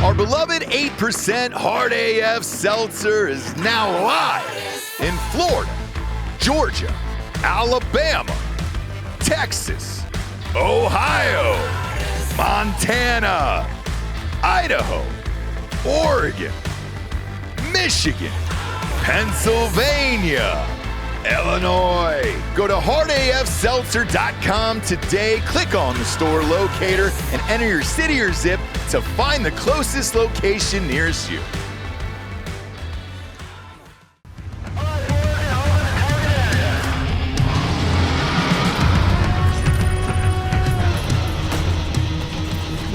Our beloved 8% Hard AF Seltzer is now live in Florida, Georgia, Alabama, Texas, Ohio, Montana, Idaho, Oregon, Michigan, Pennsylvania, Illinois. Go to hardafseltzer.com today, click on the store locator, and enter your city or zip to find the closest location nearest you.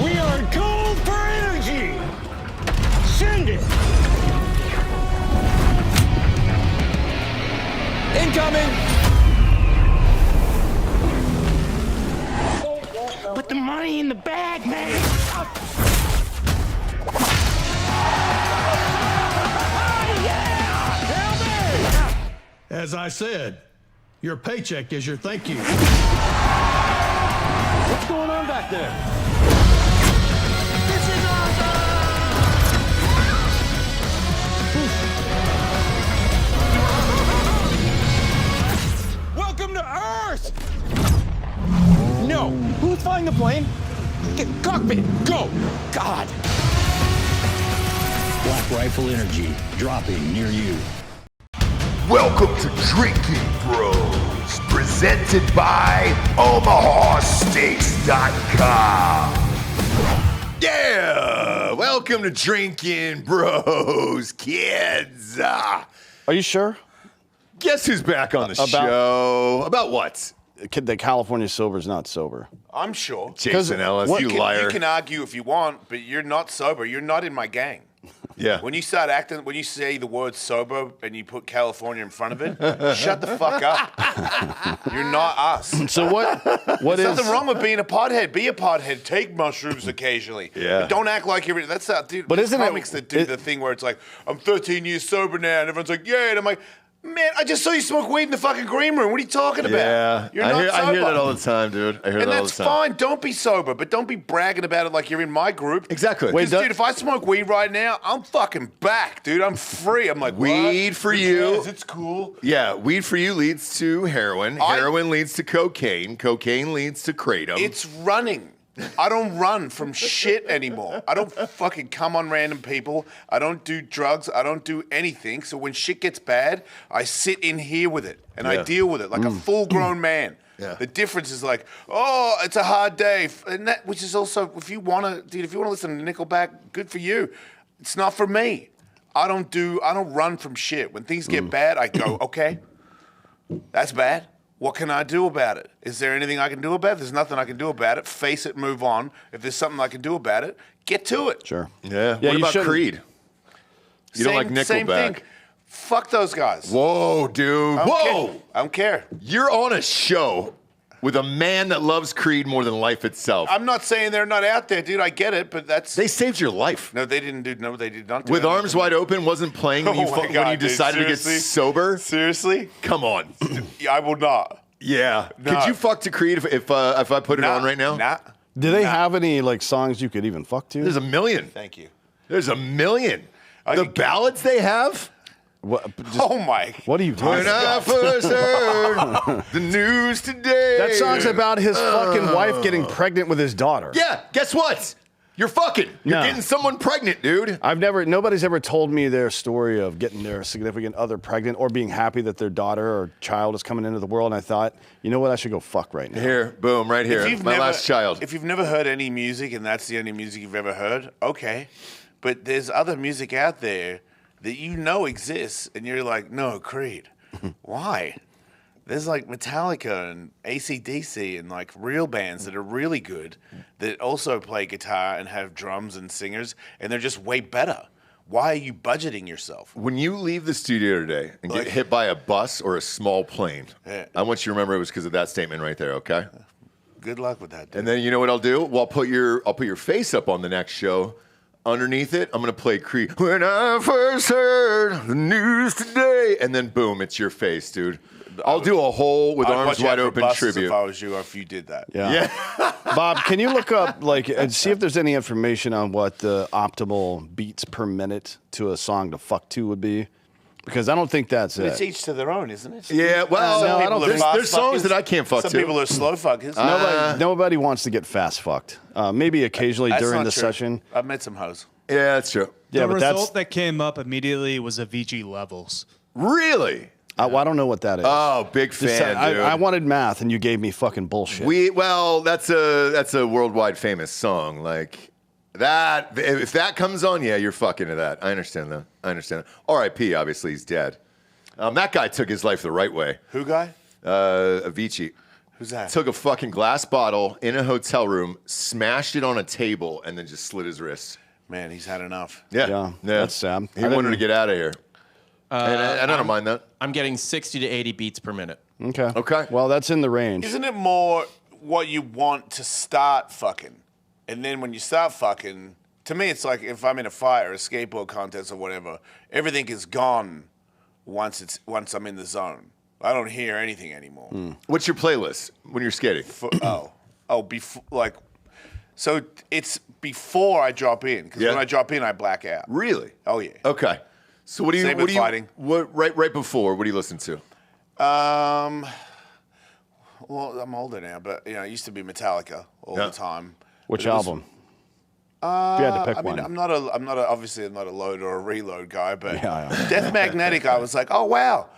We are gold for energy! Send it! Incoming! Put the money in the bag, man! As I said, your paycheck is your thank you. What's going on back there? This is awesome! Welcome to Earth! No! Who's flying the plane? Get cockpit! Go! God! Black Rifle Energy, dropping near you. Welcome to Drinkin Bros, presented by OmahaSteaks.com. Yeah! Welcome to Drinkin Bros, kids. Are you sure? Guess who's back on the show? About what? The California sober's not sober. I'm sure. Jason Ellis, you liar. You can argue if you want, but you're not sober. You're not in my gang. Yeah. When you start acting, when you say the word sober and you put California in front of it, shut the fuck up. You're not us. So what There's is... nothing wrong with being a pothead. Be a pothead. Take mushrooms occasionally. Yeah. But don't act like you're... That's not... Dude, But isn't it- comics that do the thing where it's like, I'm 13 years sober now, and everyone's like, yeah, and I'm like... Man, I just saw you smoke weed in the fucking green room. What are you talking about? Yeah. You're not sober. I hear that all the time, dude. I hear And that all that's the time. fine. Don't be sober, but don't be bragging about it like you're in my group. Exactly. Wait, Because, dude, if I smoke weed right now, I'm fucking back, dude. I'm free. I'm like, Weed what? for Who you. cares? It's cool. Yeah, weed for you leads to heroin. Heroin leads to cocaine. Cocaine leads to kratom. It's running. I don't run from shit anymore. I don't fucking come on random people. I don't do drugs. I don't do anything. So when shit gets bad, I sit in here with it and I deal with it like a full-grown man. Yeah. The difference is like, oh, it's a hard day, and that, which is also, if you want to, dude, if you want to listen to Nickelback, good for you. It's not for me. I don't run from shit. When things get bad, I go, okay, that's bad. What can I do about it? Is there anything I can do about it? If there's nothing I can do about it, face it, move on. If there's something I can do about it, get to it. Sure. yeah. Yeah, What you about shouldn't- Creed? You don't like Nickelback? Same thing. Fuck those guys. Whoa, dude. I don't Whoa. care. I don't care. You're on a show with a man that loves Creed more than life itself. I'm not saying they're not out there, dude. I get it, but that's... They saved your life. No, they didn't do... No, they did not do With that. Arms Wide Open wasn't playing when, Oh you, my when God, you dude, decided to get seriously? sober? Seriously? Come on. Yeah, I will not. Yeah. No. Could you fuck to Creed if I put it on right now? Nah. Do they have any like songs you could even fuck to? There's a million. Thank you. There's a million. I The think- ballads they have? What, just- Oh, my... what are you talking When about? I first heard the news today. That song's about his fucking wife getting pregnant with his daughter. Yeah, guess what? You're fucking. You're No. getting someone pregnant, dude. Nobody's ever told me their story of getting their significant other pregnant or being happy that their daughter or child is coming into the world. And I thought, you know what? I should go fuck right now. Here, boom, right here. My last child. If you've never heard any music and that's the only music you've ever heard, okay. But there's other music out there that you know exists, and you're like, no, Creed. Why? There's like Metallica and AC/DC and like real bands that are really good that also play guitar and have drums and singers, and they're just way better. Why are you budgeting yourself? When you leave the studio today and get Like- hit by a bus or a small plane, Yeah. I want you to remember it was because of that statement right there, okay? Good luck with that, dude. And then you know what I'll do? Well, I'll put your face up on the next show underneath it, I'm going to play Creed. When I first heard the news today. And then, boom, it's your face, dude. I'll do a whole with arms wide open tribute. If I was you, or if you did that. Yeah. Bob, can you look up, and see if there's any information on what the optimal beats per minute to a song to fuck to would be? Because I don't think that's it. It's each to their own, isn't it? Yeah, well, no, I don't think there's songs that I can't fuck to. Some people are slow fuckers. Nobody wants to get fast fucked. Maybe occasionally during the session. I've met some hoes. Yeah, that's true. Yeah, the but result that came up immediately was Avicii levels. Really? Well, I don't know what that is. Oh, big fan, dude. I wanted math, and you gave me fucking bullshit. That's a worldwide famous song. Like that, if that comes on, yeah, you're fucking to that. I understand that. R.I.P. Obviously, he's dead. That guy took his life the right way. Who guy? Avicii. Who's that? Took a fucking glass bottle in a hotel room, smashed it on a table, and then just slit his wrist. Man, he's had enough. Yeah, that's sad. He wanted to get out of here. And I don't mind that. I'm getting 60 to 80 beats per minute. Okay. Well, that's in the range. Isn't it more what you want to start fucking? And then when you start fucking, to me, it's like if I'm in a fight or a skateboard contest or whatever, everything is gone once I'm in the zone. I don't hear anything anymore. What's your playlist when you're skating? So it's before I drop in, because when I drop in, I black out. Really? Oh yeah. Okay. So what do you? Same What with do you? fighting. What right before? What do you listen to? Well, I'm older now, but I used to be Metallica all the time. Which album? If you had to pick one. I'm not obviously I'm not a load or a reload guy, but Death Magnetic, I was like, oh wow.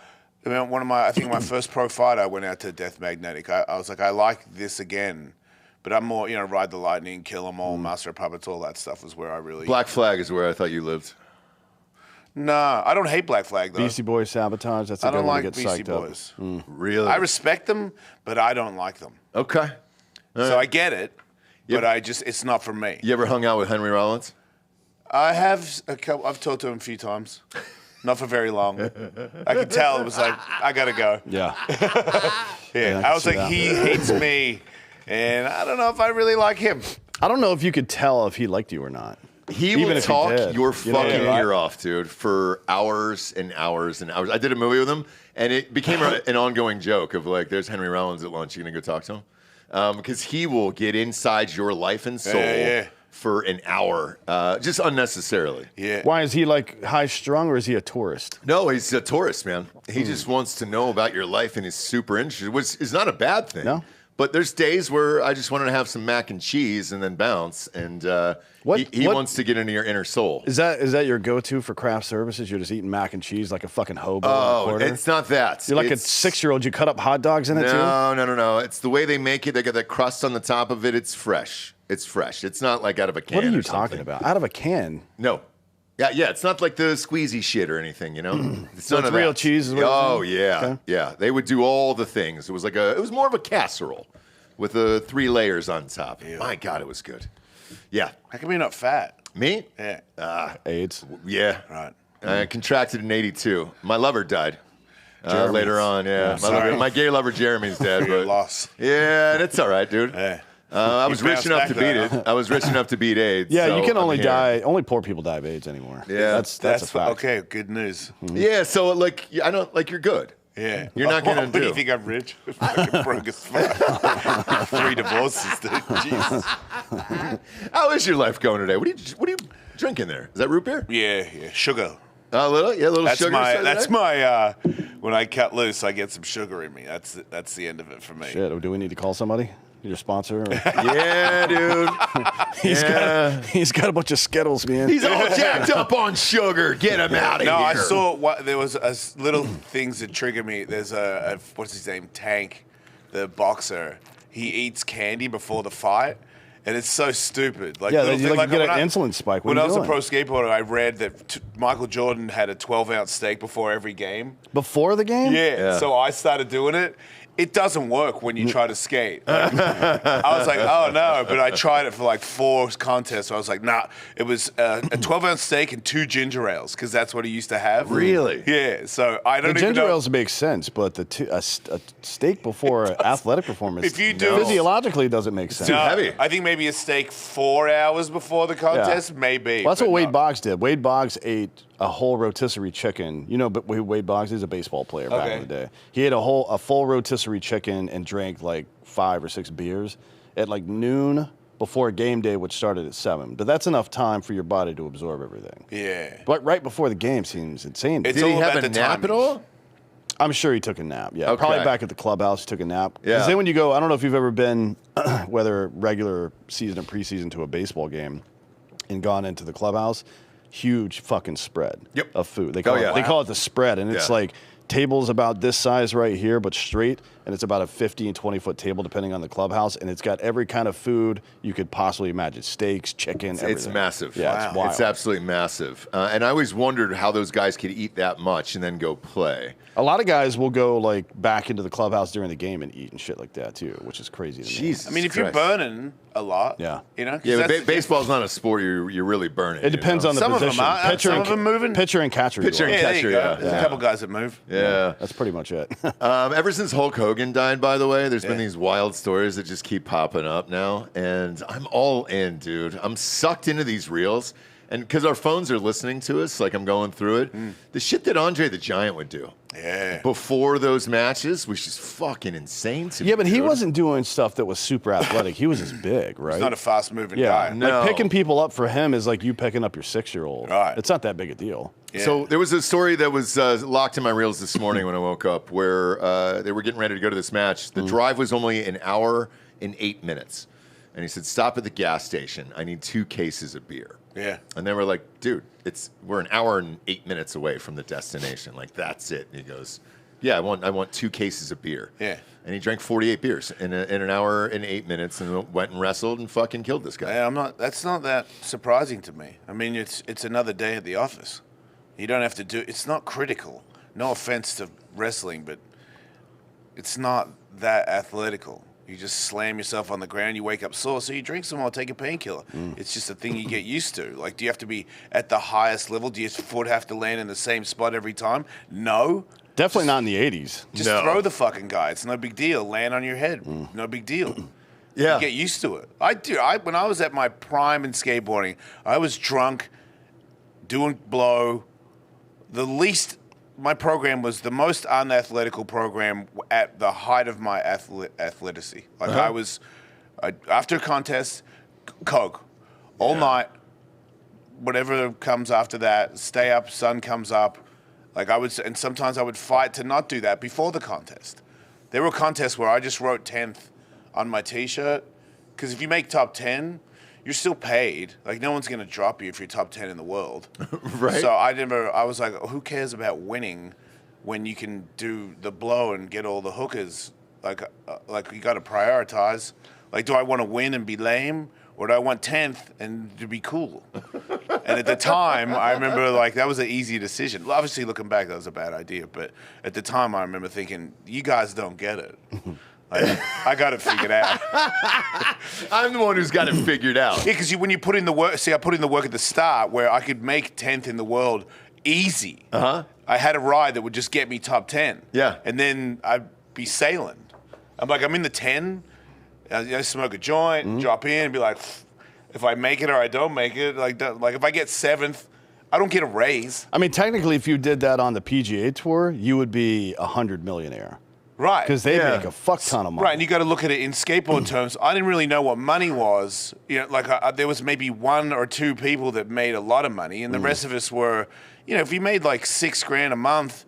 I mean, I think my first pro fight, I went out to Death Magnetic. I was like, I like this again, but I'm more, Ride the Lightning, Kill 'Em All, Master of Puppets, all that stuff was where I really. Black Flag is where I thought you lived. Nah, I don't hate Black Flag though. Beastie Boys Sabotage. That's a good one to get Beastie psyched Boys. up. Really? I respect them, but I don't like them. Okay. So I get it, but it's not for me. You ever hung out with Henry Rollins? I have I've talked to him a few times. Not for very long. I could tell it was like, I gotta go. Yeah. I was like, he hates me, and I don't know if I really like him. I don't know if you could tell if he liked you or not. He will talk your fucking ear off, dude, for hours and hours and hours. I did a movie with him, and it became an ongoing joke of like, there's Henry Rollins at lunch. You gonna go talk to him? Because he will get inside your life and soul for an hour, just unnecessarily. Yeah. Why is he like high strung, or is he a tourist? No, he's a tourist, man. He just wants to know about your life and he's super interested, which is not a bad thing. No. But there's days where I just wanted to have some mac and cheese and then bounce, and he wants to get into your inner soul. Is that your go-to for craft services? You're just eating mac and cheese like a fucking hobo. Oh, it's not that. You're like a 6-year-old. You cut up hot dogs in it too? No. It's the way they make it. They got that crust on the top of it. It's fresh. It's not like out of a can. What are you talking about? Out of a can? No. Yeah. It's not like the squeezy shit or anything, It's So none it's of real that. cheese is what Oh you're saying? yeah, Okay. yeah. They would do all the things. It was more of a casserole with 3 layers on top. Ew. My God, it was good. Yeah. How come you're not fat? Me? Yeah. AIDS. Yeah. Right. I contracted in '82. My lover died. Later on, yeah. My gay lover Jeremy's dead. Your but loss. Yeah, and it's all right, dude. Yeah. I was rich enough to beat it. I was rich enough to beat AIDS. Yeah, so you can only I'm here. die. Only poor people die of AIDS anymore. Yeah. that's a fact. Okay, good news. Yeah, so I don't like you're good. Yeah. You're not gonna do. do. You think I'm rich? Fucking broke as fuck. 3 divorces, dude. Jesus. How is your life going today? What are you drinking there? Is that root beer? Yeah. Sugar. A little That's sugar. That's my. When I cut loose, I get some sugar in me. That's the end of it for me. Shit, do we need to call somebody? Your sponsor? Or? Yeah, dude. He's got a bunch of Skittles, man. He's all jacked up on sugar. Get him out of here. No, I saw there was little things that trigger me. There's a what's his name? Tank, the boxer. He eats candy before the fight. And it's so stupid. Like, yeah, little you thing, get an insulin spike. When I was a pro skateboarder, I read that Michael Jordan had a 12-ounce steak before every game. Before the game? Yeah. So I started doing it, it doesn't work when you try to skate. Like, I was like, oh no, but I tried it for like 4 contests. So I was like, nah, it was a 12-ounce steak and 2 ginger ales because that's what he used to have. Really? Yeah. So I don't The even ginger know. ales make sense, but a steak before athletic performance, If you do- physiologically doesn't make sense. No, heavy. I think maybe a steak 4 hours before the contest, maybe. Well, that's but what Wade no. Boggs did. Wade Boggs ate a whole rotisserie chicken. You know, but Wade Boggs is a baseball player back in the day. He ate a full rotisserie chicken and drank like 5 or 6 beers at like noon before game day, which started at 7. But that's enough time for your body to absorb everything. Yeah. But right before the game seems insane. It's Did he all have about a the nap timing. at all? I'm sure he took a nap. Yeah, Okay. probably back at the clubhouse, he took a nap. Yeah. Because then when you go, I don't know if you've ever been, whether regular season or preseason, to a baseball game and gone into the clubhouse, huge fucking spread of food. They call yeah. they call it the spread, and it's Yeah. like tables about this size right here, but straight, and it's about a 50 and 20-foot table depending on the clubhouse, and it's got every kind of food you could possibly imagine: steaks, chicken, everything. It's massive. Yeah, it's wild. It's absolutely massive. And I always wondered how those guys could eat that much and then go play. A lot of guys will go like back into the clubhouse during the game and eat and shit like that too, which is crazy to me. Jesus I mean, if you're Christ. burning a lot, Yeah. you know? 'cause Yeah, but that's- baseball's not a sport you're really burning. It depends on the Some of them position. are. Pitcher Some and of them moving. Pitcher and catcher. you Pitcher are. and Yeah, there you catcher, go. yeah. There's a couple guys that move. Yeah. That's pretty much it. Ever since Hulk Hogan died, by the way, there's been these wild stories that just keep popping up now, and I'm all in, dude. I'm sucked into these reels, and because our phones are listening to us, like I'm going through it, the shit that Andre the Giant would do before those matches was just fucking insane to me. Yeah, but he dude. wasn't doing stuff that was super athletic. He was just big, right? He's not a fast-moving yeah, guy. No. like picking people up for him is like you picking up your 6-year-old. Right. It's not that big a deal. Yeah. So there was a story that was locked in my reels this morning when I woke up where they were getting ready to go to this match. The drive was only an hour and 8 minutes. And he said, stop at the gas station. I need 2 cases of beer. Yeah. And they were like, dude, we're an hour and 8 minutes away from the destination. Like, that's it. And he goes, yeah, I want 2 cases of beer. Yeah. And he drank 48 beers in an hour and 8 minutes and went and wrestled and fucking killed this guy. Yeah, that's not that surprising to me. I mean, it's another day at the office. You don't have to do. It's not critical. No offense to wrestling, but it's not that athletical. You just slam yourself on the ground. You wake up sore, so you drink some more, take a painkiller. It's just a thing you get used to. Like, do you have to be at the highest level? Do your foot have to land in the same spot every time? No. Definitely not in the 80s. Just throw the fucking guy. It's no big deal. Land on your head. No big deal. Yeah. You get used to it. When I was at my prime in skateboarding, I was drunk, doing blow. My program was the most unathletic program at the height of my athleticity. Like I was, after a contest, Coke, all night, whatever comes after that, stay up, sun comes up. Like and sometimes I would fight to not do that before the contest. There were contests where I just wrote 10th on my T-shirt, because if you make top 10, you're still paid. Like, no one's going to drop you if you're top 10 in the world. Right. So I was like, who cares about winning when you can do the blow and get all the hookers? Like you got to prioritize. Like, do I want to win and be lame? Or do I want 10th and to be cool? And at the time, I remember, like, that was an easy decision. Well, obviously, looking back, that was a bad idea. But at the time, I remember thinking, you guys don't get it. Like, I got it figured out. I'm the one who's got it figured out. Yeah, because when you put in the work, I put in the work at the start where I could make 10th in the world easy. Uh-huh. I had a ride that would just get me top 10. Yeah. And then I'd be sailing. I'm in the 10, I smoke a joint, drop in, and be like, if I make it or I don't make it, like if I get 7th, I don't get a raise. I mean, technically, if you did that on the PGA Tour, you would be a 100 millionaire. Right. Because they make a fuck ton of money. Right, and you got to look at it in skateboard terms. I didn't really know what money was. You know, like there was maybe 1 or 2 people that made a lot of money, and the rest of us were, if you made like $6,000 a month,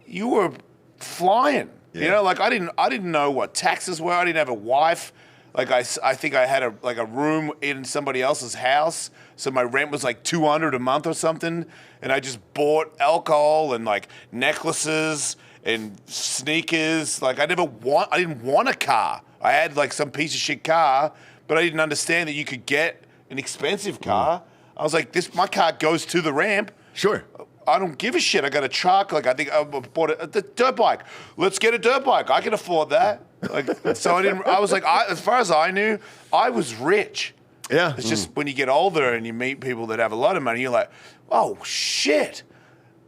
you were flying. Yeah. You know, like I didn't know what taxes were. I didn't have a wife. Like I think I had a room in somebody else's house, so my rent was like $200 a month or something, and I just bought alcohol and like necklaces and sneakers. Like I didn't want a car. I had like some piece of shit car, but I didn't understand that you could get an expensive car. I was like, my car goes to the ramp. Sure. I don't give a shit. I got a truck. Like, I think I bought a dirt bike. Let's get a dirt bike. I can afford that. Like, so I was like, as far as I knew, I was rich. Yeah. It's just when you get older and you meet people that have a lot of money, you're like, oh, shit.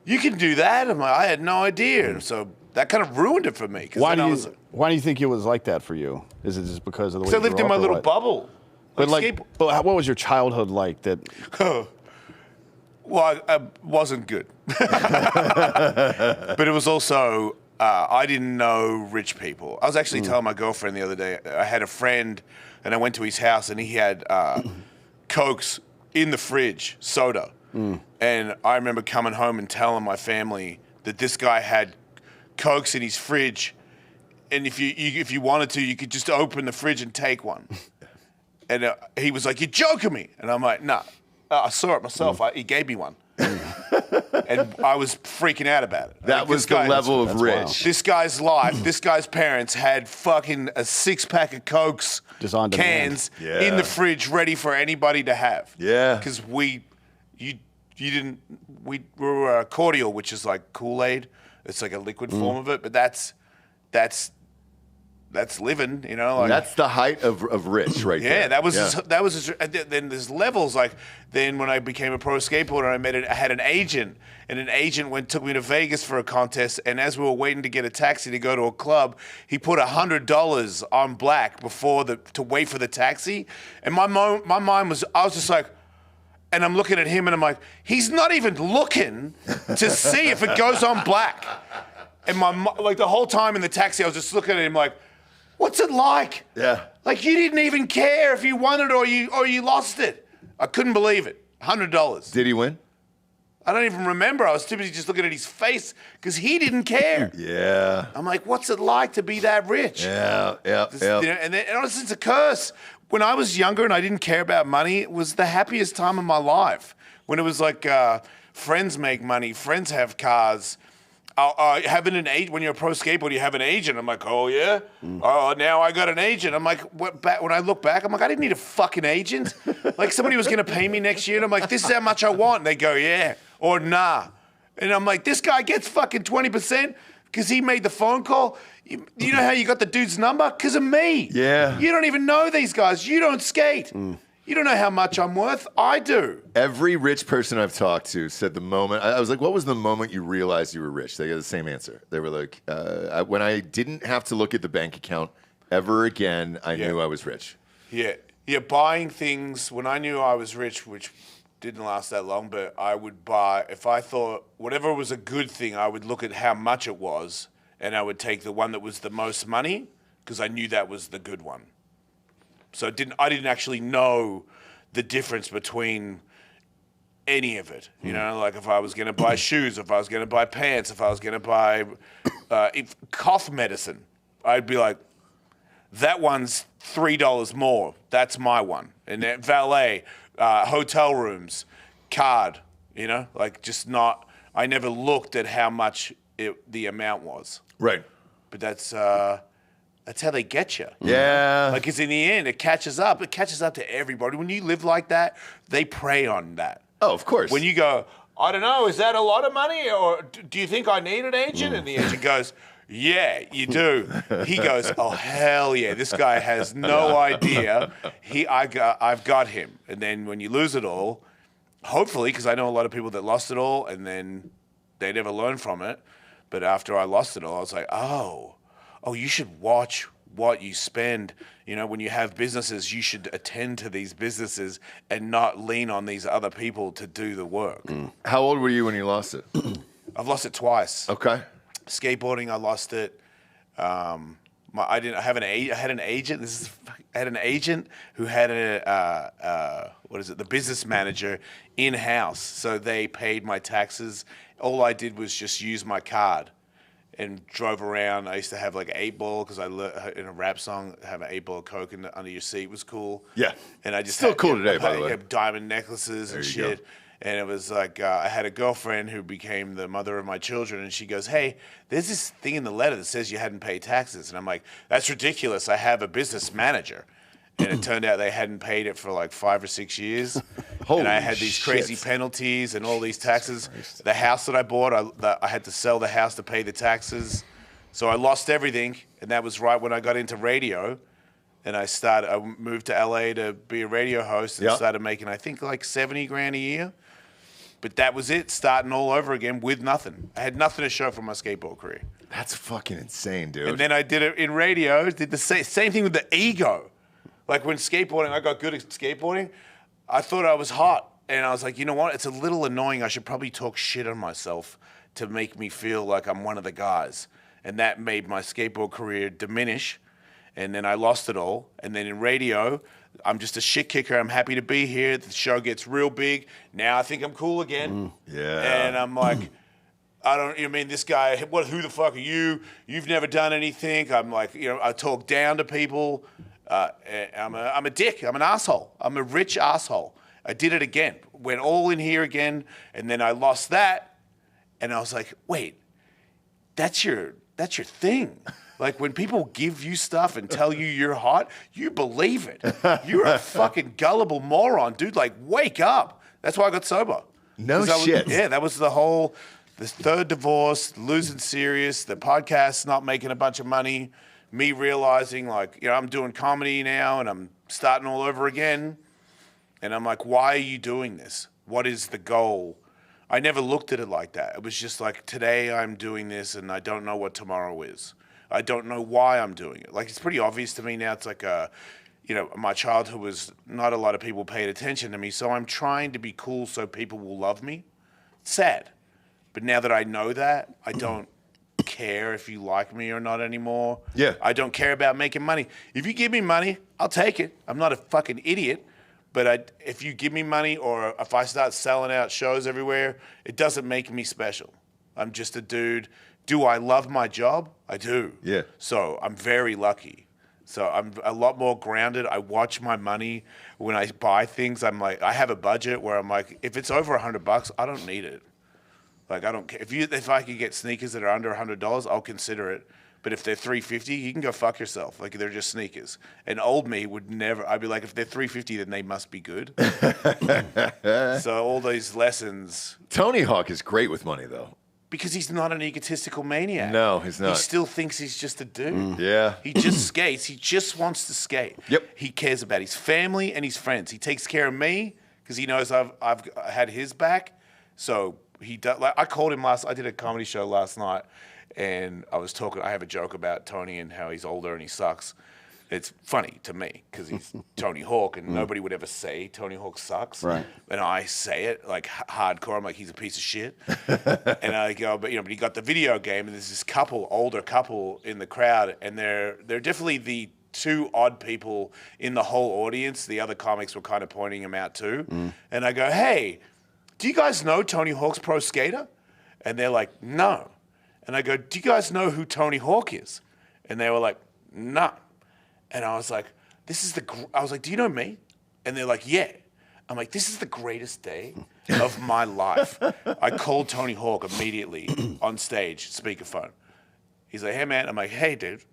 You can do that? I'm like, I had no idea. And so that kind of ruined it for me. Why do you think it was like that for you? Is it just because of the way you I lived in my little bubble. But what was your childhood like? That well, I wasn't good. But it was also, I didn't know rich people. I was actually telling my girlfriend the other day, I had a friend, and I went to his house, and he had Cokes in the fridge, soda. And I remember coming home and telling my family that this guy had Cokes in his fridge, and if you wanted to, you could just open the fridge and take one. And he was like, "You're joking me," and I'm like, "Nah, I saw it myself. He gave me one." And I was freaking out about it. That was the level of rich. Wild. This guy's life, this guy's parents had fucking a 6-pack of Cokes Just on demand. cans in the fridge ready for anybody to have. Yeah. Because we were cordial, which is like Kool-Aid. It's like a liquid form of it, but that's living, you know. Like, that's the height of rich, right there. yeah, that was. Then there's levels. Like then when I became a pro skateboarder, I had an agent, and an agent took me to Vegas for a contest. And as we were waiting to get a taxi to go to a club, he put $100 on black to wait for the taxi. And my mind was, I was just like. And I'm looking at him and I'm like, he's not even looking to see if it goes on black. And the whole time in the taxi, I was just looking at him like, what's it like? Yeah. Like you didn't even care if you won it or you lost it. I couldn't believe it. $100. Did he win? I don't even remember. I was too busy just looking at his face because he didn't care. Yeah. I'm like, what's it like to be that rich? Yeah. You know, and honestly, it's a curse. When I was younger and I didn't care about money, it was the happiest time of my life. When it was like friends make money, friends have cars. Having an agent, when you're a pro skateboarder, you have an agent. I'm like, oh yeah? Oh, now I got an agent. I'm like, when I look back, I'm like, I didn't need a fucking agent. Like somebody was going to pay me next year and I'm like, this is how much I want. And they go, yeah, or nah. And I'm like, this guy gets fucking 20% because he made the phone call. You know how you got the dude's number? Because of me. Yeah. You don't even know these guys. You don't skate. You don't know how much I'm worth. I do. Every rich person I've talked to said the moment, I was like, what was the moment you realized you were rich? They got the same answer. They were like, when I didn't have to look at the bank account ever again, I knew I was rich. Yeah. Yeah, buying things, when I knew I was rich, which didn't last that long, but I would buy, if I thought whatever was a good thing, I would look at how much it was, and I would take the one that was the most money, because I knew that was the good one. So I didn't actually know the difference between any of it. You know, like if I was going to buy shoes, if I was going to buy pants, if I was going to buy cough medicine, I'd be like, that one's $3 more. That's my one. And then valet, hotel rooms, card, you know, like just not, I never looked at how much the amount was. Right. But that's how they get you. Yeah. Like, because in the end, it catches up. It catches up to everybody. When you live like that, they prey on that. Oh, of course. When you go, I don't know, is that a lot of money? Or do you think I need an agent? And the agent goes, yeah, you do. He goes, oh, hell yeah. This guy has no idea. I've got him. And then when you lose it all, hopefully, because I know a lot of people that lost it all and then they never learned from it. But after I lost it all, I was like, oh, you should watch what you spend. You know, when you have businesses, you should attend to these businesses and not lean on these other people to do the work. How old were you when you lost it? I've lost it twice. Okay. Skateboarding, I lost it. I had an agent. I had an agent who had the business manager in house. So they paid my taxes. All I did was just use my card and drove around. I used to have like an 8-ball because in a rap song, have an 8-ball of Coke under your seat was cool. Yeah. And I just still cool today, by the way. Diamond necklaces and shit. And it was like, I had a girlfriend who became the mother of my children, and she goes, hey, there's this thing in the letter that says you hadn't paid taxes. And I'm like, that's ridiculous. I have a business manager. And it turned out they hadn't paid it for like 5 or 6 years. Holy and I had these crazy shit. penalties and all these taxes. The house that I bought, I had to sell the house to pay the taxes. So I lost everything. And that was right when I got into radio. And I moved to LA to be a radio host and started making, I think, like 70 grand a year. But that was it, starting all over again with nothing. I had nothing to show for my skateboard career. That's fucking insane, dude. And then I did it in radio, did the same thing with the ego. Like when skateboarding, I got good at skateboarding, I thought I was hot. And I was like, you know what? It's a little annoying. I should probably talk shit on myself to make me feel like I'm one of the guys. And that made my skateboard career diminish. And then I lost it all. And then in radio, I'm just a shit kicker. I'm happy to be here. The show gets real big. Now I think I'm cool again. Yeah. And I'm like, this guy, who the fuck are you? You've never done anything. I'm like, I talk down to people. I'm a dick. I'm an asshole. I'm a rich asshole. I did it again. Went all in here again. And then I lost that. And I was like, wait, that's your thing. Like when people give you stuff and tell you you're hot, you believe it. You're a fucking gullible moron, dude. Like, wake up. That's why I got sober. No shit. That was the third divorce, losing serious, the podcast not making a bunch of money, me realizing like, I'm doing comedy now and I'm starting all over again. And I'm like, why are you doing this? What is the goal? I never looked at it like that. It was just like, today I'm doing this and I don't know what tomorrow is. I don't know why I'm doing it. Like, it's pretty obvious to me now. It's like, my childhood was not a lot of people paid attention to me. So I'm trying to be cool so people will love me. It's sad. But now that I know that, I don't care if you like me or not anymore. Yeah. I don't care about making money. If you give me money, I'll take it. I'm not a fucking idiot. But if you give me money or if I start selling out shows everywhere, it doesn't make me special. I'm just a dude. Do I love my job? I do. Yeah. So I'm very lucky. So I'm a lot more grounded. I watch my money. When I buy things, I'm like, I have a budget where I'm like, if it's over $100, I don't need it. Like, I don't care. If I could get sneakers that are under $100, I'll consider it. But if they're $350, you can go fuck yourself. Like, they're just sneakers. And old me would never. I'd be like, if they're $350, then they must be good. So all these lessons. Tony Hawk is great with money, though. Because he's not an egotistical maniac. No, he's not. He still thinks he's just a dude. Yeah. He just skates. He just wants to skate. Yep. He cares about his family and his friends. He takes care of me because he knows I've had his back. So he does. Like, I called him I did a comedy show last night, and I have a joke about Tony and how he's older and he sucks. It's funny to me because he's Tony Hawk, and nobody would ever say Tony Hawk sucks. Right. And I say it like hardcore. I'm like, he's a piece of shit. And I go, but he got the video game, and there's this older couple in the crowd, and they're definitely the two odd people in the whole audience. The other comics were kind of pointing him out too. And I go, hey, do you guys know Tony Hawk's pro skater? And they're like, no. And I go, do you guys know who Tony Hawk is? And they were like, no. And I was like, do you know me? And they're like, yeah. I'm like, this is the greatest day of my life. I called Tony Hawk immediately on stage, speakerphone. He's like, hey, man. I'm like, hey, dude.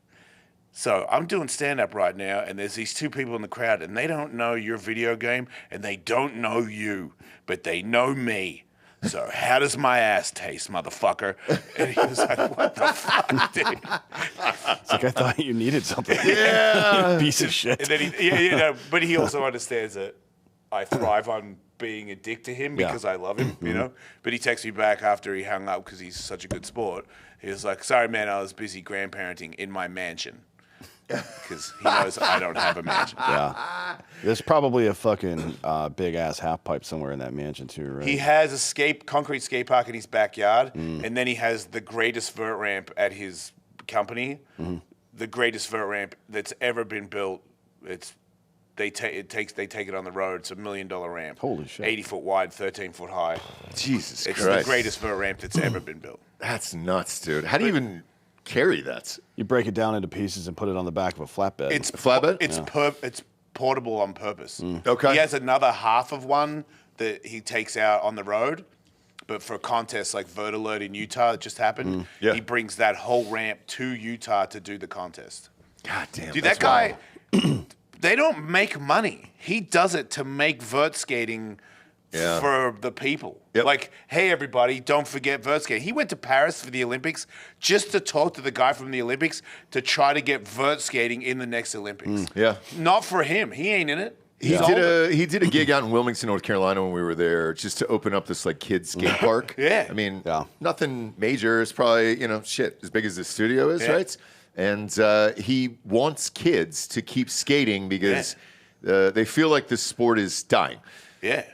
So I'm doing stand-up right now, and there's these two people in the crowd, and they don't know your video game, and they don't know you, but they know me. So how does my ass taste, motherfucker? And he was like, what the fuck, dude? It's like, I thought you needed something. Yeah. Piece of shit. And then but he also understands that I thrive on being a dick to him because I love him, But he texted me back after he hung up because he's such a good sport. He was like, sorry, man, I was busy grandparenting in my mansion. Because he knows I don't have a mansion. Yeah. There's probably a fucking big ass half pipe somewhere in that mansion too, right? He has a concrete skate park in his backyard, and then he has the greatest vert ramp at his company. The greatest vert ramp that's ever been built. They take it on the road. It's $1 million ramp. Holy shit. 80 foot wide, 13 foot high. Jesus It's Christ. the greatest vert ramp that's ever been built. That's nuts, dude. How do you even carry that? You break it down into pieces and put it on the back of a flatbed. A flatbed? It's portable on purpose. Okay. He has another half of one that he takes out on the road, but for contests like Vert Alert in Utah that just happened, he brings that whole ramp to Utah to do the contest. God damn. Dude, that guy, they don't make money. He does it to make vert skating for the people. Yep. Like, hey, everybody, don't forget vert skating. He went to Paris for the Olympics just to talk to the guy from the Olympics to try to get vert skating in the next Olympics. Yeah. Not for him. He ain't in it. He did a gig out in Wilmington, North Carolina when we were there, just to open up this like kids skate park. Yeah. I mean, nothing major. It's probably as big as the studio is, right? And he wants kids to keep skating because they feel like this sport is dying. Yeah.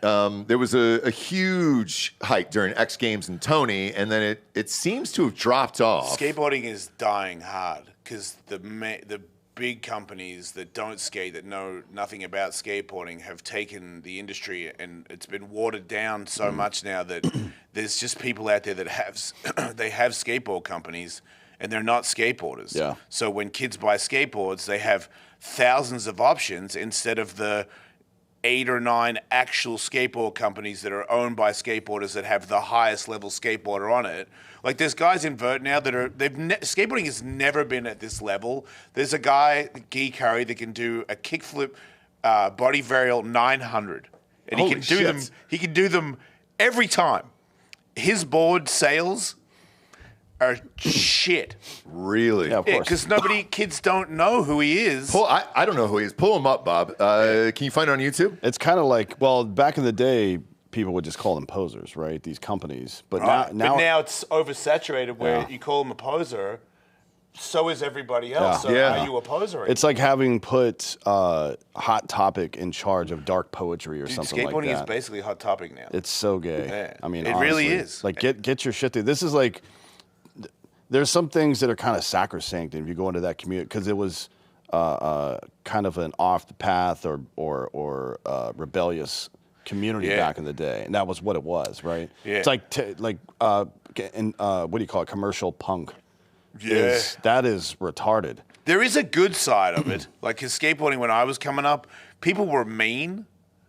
There was a huge hype during X Games and Tony, and then it seems to have dropped off. Skateboarding is dying hard because the big companies that don't skate, that know nothing about skateboarding, have taken the industry, and it's been watered down so much now that there's just people out there that have skateboard companies, and they're not skateboarders. Yeah. So when kids buy skateboards, they have thousands of options instead of the 8 or 9 actual skateboard companies that are owned by skateboarders that have the highest level skateboarder on it. Like, there's guys in Vert now that are skateboarding has never been at this level. There's a guy, Guy Curry, that can do a kickflip body varial 900, and he can do them. He can do them every time. His board sales are shit. Really? Yeah, of course. Because kids don't know who he is. I don't know who he is. Pull him up, Bob. Can you find it on YouTube? It's kind of like, well, back in the day, people would just call them posers, right? These companies. But now it's oversaturated where you call him a poser. So is everybody else. So are you a poser? It's like having put Hot Topic in charge of dark poetry or something like that. Skateboarding is basically Hot Topic now. It's so gay. Yeah. I mean, it honestly, really is. Like, get your shit there. This is like, there's some things that are kind of sacrosanct if you go into that community, because it was kind of an off the path or rebellious community back in the day, and that was what it was, right? Yeah. It's like what do you call it? Commercial punk. Yeah. That is retarded. There is a good side of it. Like, his skateboarding, when I was coming up, people were mean.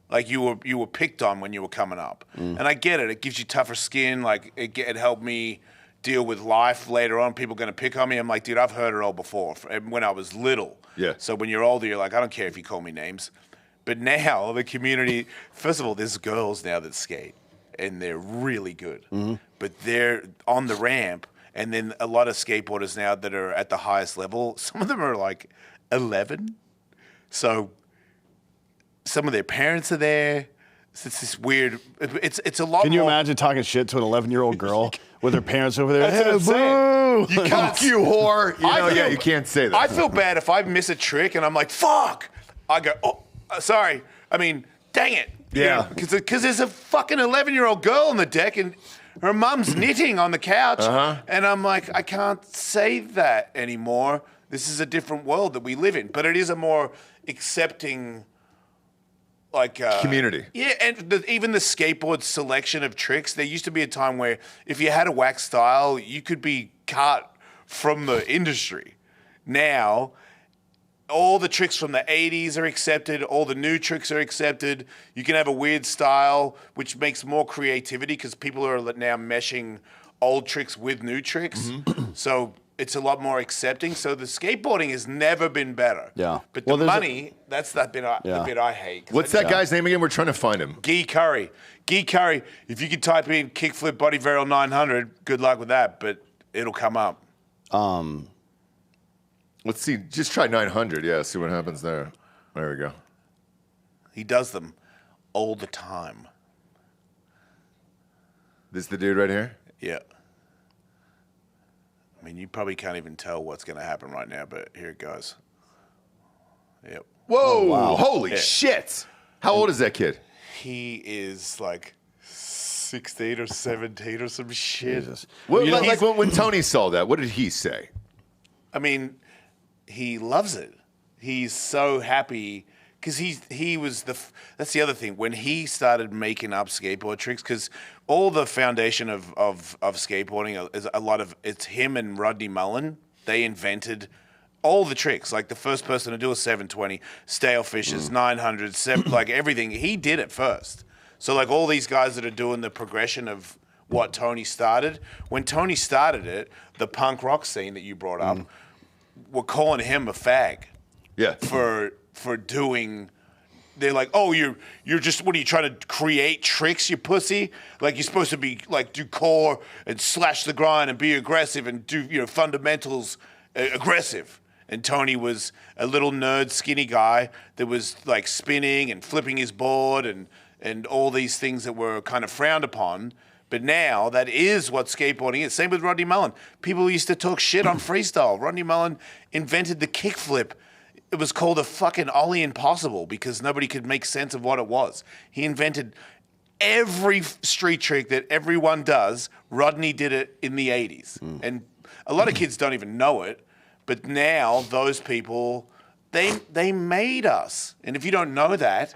Like, you were picked on when you were coming up, and I get it. It gives you tougher skin. Like, it helped me deal with life later on. People going to pick on me. I'm like, dude, I've heard it all before when I was little. Yeah. So when you're older, you're like, I don't care if you call me names. But now the community, first of all, there's girls now that skate, and they're really good. But they're on the ramp, and then a lot of skateboarders now that are at the highest level, some of them are like 11. So some of their parents are there. So it's this weird. It's a lot. Can you more. imagine talking shit to an 11-year-old girl with her parents over there? That's what I'm saying. You can't, you whore. You can't say that. I feel bad if I miss a trick and I'm like, fuck. I go, oh, sorry. I mean, dang it. Yeah. Because there's a fucking 11-year-old girl on the deck and her mom's knitting on the couch. And I'm like, I can't say that anymore. This is a different world that we live in. But it is a more accepting, like, community. Yeah, and even the skateboard selection of tricks. There used to be a time where if you had a wax style, you could be cut from the industry. Now, all the tricks from the 80s are accepted. All the new tricks are accepted. You can have a weird style, which makes more creativity because people are now meshing old tricks with new tricks. So it's a lot more accepting. So the skateboarding has never been better. Yeah. But the money, that's the bit I hate. What's that guy's name again? We're trying to find him. Guy Curry. Guy Curry. If you could type in kickflip body varial 900, good luck with that, but it'll come up. Let's see. Just try 900. Yeah, see what happens there. There we go. He does them all the time. This is the dude right here? Yeah. I mean, you probably can't even tell what's going to happen right now, but here it goes. Yep. Whoa. Holy shit. How old is that kid? He is like 16 or 17 or some shit. Well, like when Tony saw that, what did he say? I mean, he loves it. He's so happy because he was that's the other thing. When he started making up skateboard tricks, because all the foundation of skateboarding is it's him and Rodney Mullen. They invented all the tricks. Like the first person to do a 720, stale fishes, 900, like everything. He did it first. So like all these guys that are doing the progression of what Tony started. When Tony started it, the punk rock scene that you brought up, were calling him a fag. Yeah. For for doing. They're like, oh, you're just, what are you trying to create tricks, you pussy? Like, you're supposed to be like do core and slash the grind and be aggressive and do fundamentals aggressive. And Tony was a little nerd, skinny guy that was like spinning and flipping his board and all these things that were kind of frowned upon. But now that is what skateboarding is. Same with Rodney Mullen. People used to talk shit on freestyle. Rodney Mullen invented the kickflip. It was called a fucking Ollie Impossible because nobody could make sense of what it was. He invented every street trick that everyone does. Rodney did it in the 80s. And a lot of kids don't even know it. But now those people, they made us. And if you don't know that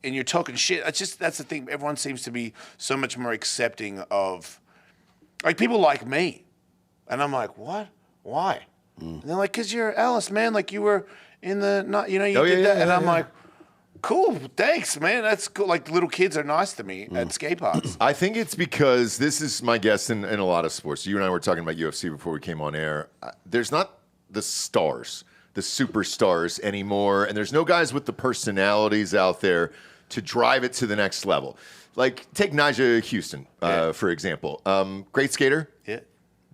and you're talking shit, that's the thing. Everyone seems to be so much more accepting of, like, people like me. And I'm like, what? Why? And they're like, because you're Ellis, man. Like, you were in the, you did that. And I'm like, cool, thanks, man. That's cool. Like, little kids are nice to me at skate parks. I think it's because this is my guess in a lot of sports. You and I were talking about UFC before we came on air. There's not the stars, the superstars anymore. And there's no guys with the personalities out there to drive it to the next level. Like, take Nigel Houston, for example. Great skater. Yeah.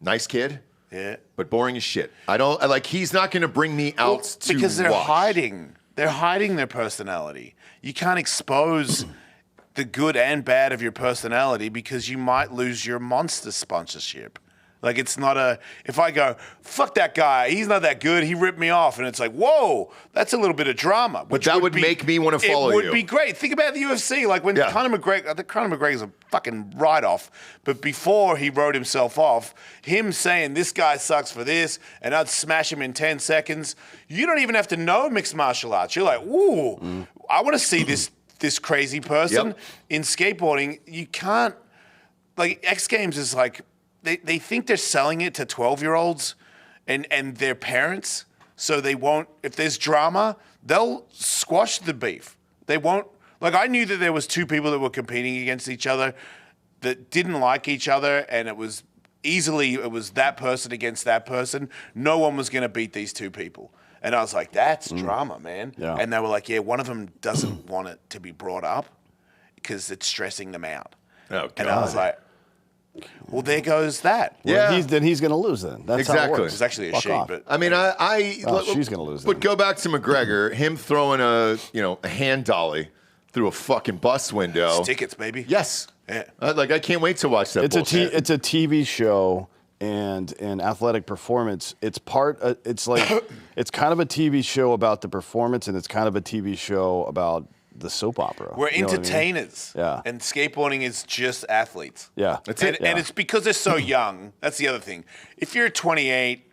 Nice kid. Yeah. But boring as shit. He's not going to bring me out to because they're watch. hiding. They're hiding their personality. You can't expose the good and bad of your personality because you might lose your Monster sponsorship. Like, it's not if I go, fuck that guy, he's not that good, he ripped me off, and it's like, whoa, that's a little bit of drama. But that would make me want to follow you. It would be great. Think about the UFC. Like, when Conor McGregor, I think Conor McGregor's a fucking write-off, but before he wrote himself off, him saying, this guy sucks for this, and I'd smash him in 10 seconds, you don't even have to know mixed martial arts. You're like, ooh, I want to see this crazy person. Yep. In skateboarding, you can't, like, X Games is like, They think they're selling it to 12-year-olds and their parents, so they won't, if there's drama, they'll squash the beef. They won't, like, I knew that there was two people that were competing against each other that didn't like each other, and it was that person against that person. No one was going to beat these two people. And I was like, that's drama, man. Yeah. And they were like, yeah, one of them doesn't want it to be brought up because it's stressing them out. Oh, God. And I was like, well, there goes that. Well, then he's going to lose then. That's how it Exactly. works. It's actually a Fuck she, off. but I mean, she's going to lose But then. go back to McGregor, him throwing a hand dolly through a fucking bus window. it's tickets, baby. Yes. Yeah. I can't wait to watch that. It's bullshit. it's a TV show, and in athletic performance, it's kind of a TV show about the performance, and it's kind of a TV show about the soap opera. We're You know what I mean? entertainers. Yeah. And skateboarding is just athletes. Yeah. That's And, it. and it's because they're so young. That's the other thing. If you're 28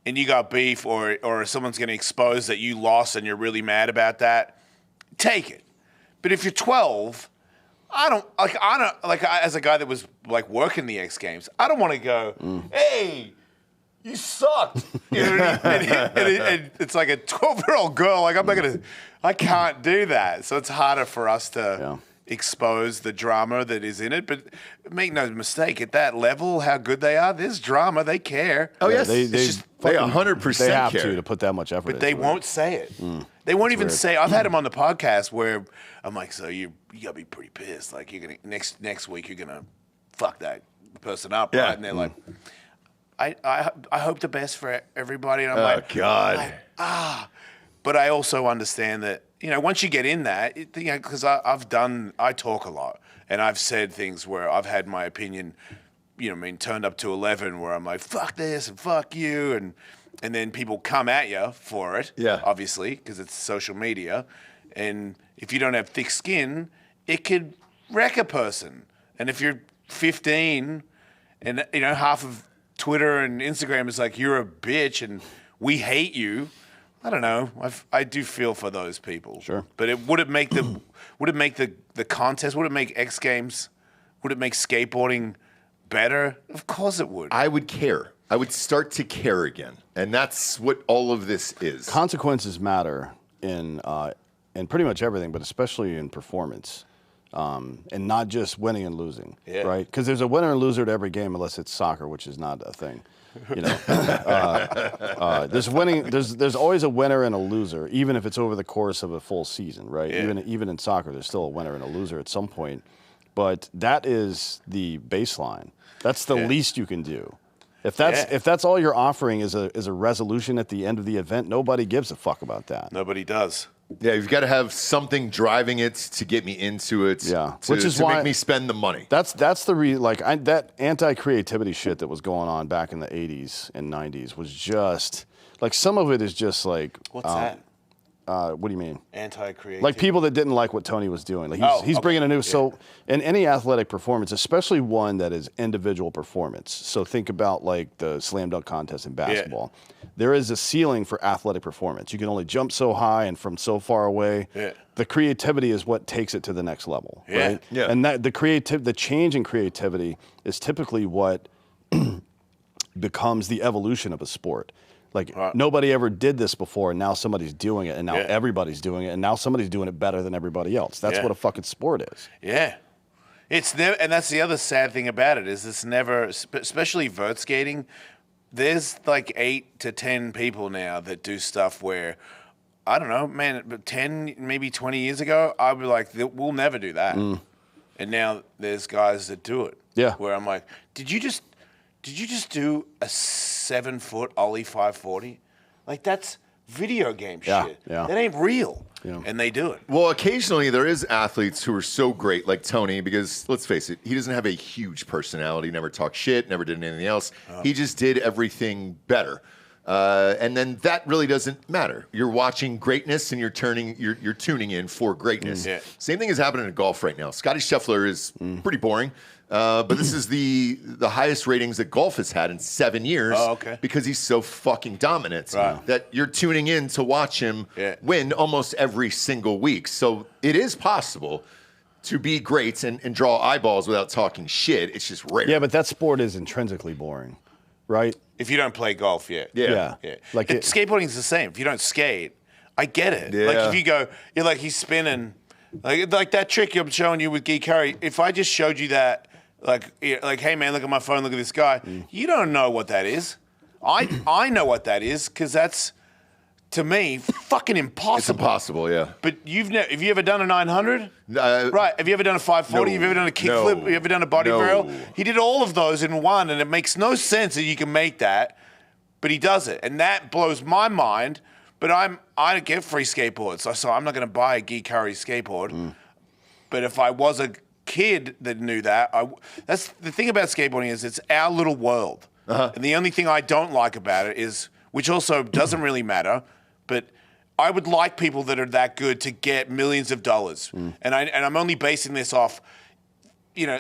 and you got beef or someone's going to expose that you lost and you're really mad about that, take it. But if you're 12, as a guy that was like working the X Games, I don't want to go, hey, you sucked. You know what I mean? And it's like a 12-year-old girl. Like, I can't do that. So it's harder for us to expose the drama that is in it. But make no mistake, at that level, how good they are, there's drama. They care. Oh, yes. They 100% They have care. to put that much effort. But they won't say it. They won't even say. I've had them on the podcast where I'm like, so you gotta be pretty pissed. Like, you're gonna next week you're gonna fuck that person up, right? And they're like, I hope the best for everybody. And I'm like, God. But I also understand that, once you get in that, because I talk a lot, and I've said things where I've had my opinion, turned up to 11, where I'm like, fuck this and fuck you, and then people come at you for it, obviously, because it's social media, and if you don't have thick skin, it could wreck a person. And if you're 15, and half of Twitter and Instagram is like, you're a bitch and we hate you, I don't know. I do feel for those people. Sure. But would it make the contest? Would it make X Games? Would it make skateboarding better? Of course it would. I would care. I would start to care again, and that's what all of this is. Consequences matter in pretty much everything, but especially in performance. and not just winning and losing, Yeah. right? Because there's a winner and loser to every game, unless it's soccer, which is not a thing. You know, there's winning. There's always a winner and a loser, even if it's over the course of a full season, right? Yeah. Even in soccer, there's still a winner and a loser at some point. But that is the baseline. That's the least you can do. If that's all you're offering is a resolution at the end of the event, nobody gives a fuck about that. Nobody does. Yeah, you've got to have something driving it to get me into it. Yeah, which is why make me spend the money. That's that anti-creativity shit that was going on back in the 80s and 90s was just like, some of it is just like, What's that? What do you mean? Anti-creativity. Like people that didn't like what Tony was doing. Like he's bringing a new. So in any athletic performance, especially one that is individual performance. So think about like the slam dunk contest in basketball. There is a ceiling for athletic performance. You can only jump so high and from so far away. Yeah. The creativity is what takes it to the next level. Yeah. Right? Yeah. And that the change in creativity is typically what becomes the evolution of a sport. Like nobody ever did this before, and now somebody's doing it, and now everybody's doing it, and now somebody's doing it better than everybody else. That's what a fucking sport is. Yeah. It's never, and that's the other sad thing about it, is it's never, especially vert skating, there's like 8 to 10 people now that do stuff where, I don't know, man, 10, maybe 20 years ago, I'd be like, we'll never do that. And now there's guys that do it. Yeah. Where I'm like, did you just do a 7-foot Ollie 540? Like, that's video game shit. Yeah. That ain't real. Yeah. And they do it. Well, occasionally there is athletes who are so great, like Tony, because let's face it, he doesn't have a huge personality, never talked shit, never did anything else. He just did everything better. And then that really doesn't matter. You're watching greatness and you're tuning in for greatness. Yeah. Same thing is happening in golf right now. Scotty Scheffler is pretty boring. But this is the highest ratings that golf has had in 7 years because he's so fucking dominant that you're tuning in to watch him win almost every single week. So it is possible to be great and draw eyeballs without talking shit. It's just rare. Yeah, but that sport is intrinsically boring, right? If you don't play golf, Yeah. Like skateboarding's the same. If you don't skate, I get it. Yeah. Like if you go, you're like, he's spinning, like that trick I'm showing you with Guy Curry. If I just showed you that, like, hey man, look at my phone, look at this guy. You don't know what that is. I know what that is because that's, to me, fucking impossible. It's impossible, yeah. But have you ever done a 900? Right. Have you ever done a 540? No. Have you ever done a kickflip? Have you ever done a body barrel? He did all of those in one, and it makes no sense that you can make that, but he does it. And that blows my mind, but I don't get free skateboards, so I'm not going to buy a Guy Curry skateboard. But if I was a kid that knew that, that's the thing about skateboarding is it's our little world. And the only thing I don't like about it is, which also doesn't really matter, but I would like people that are that good to get millions of dollars. And I'm only basing this off,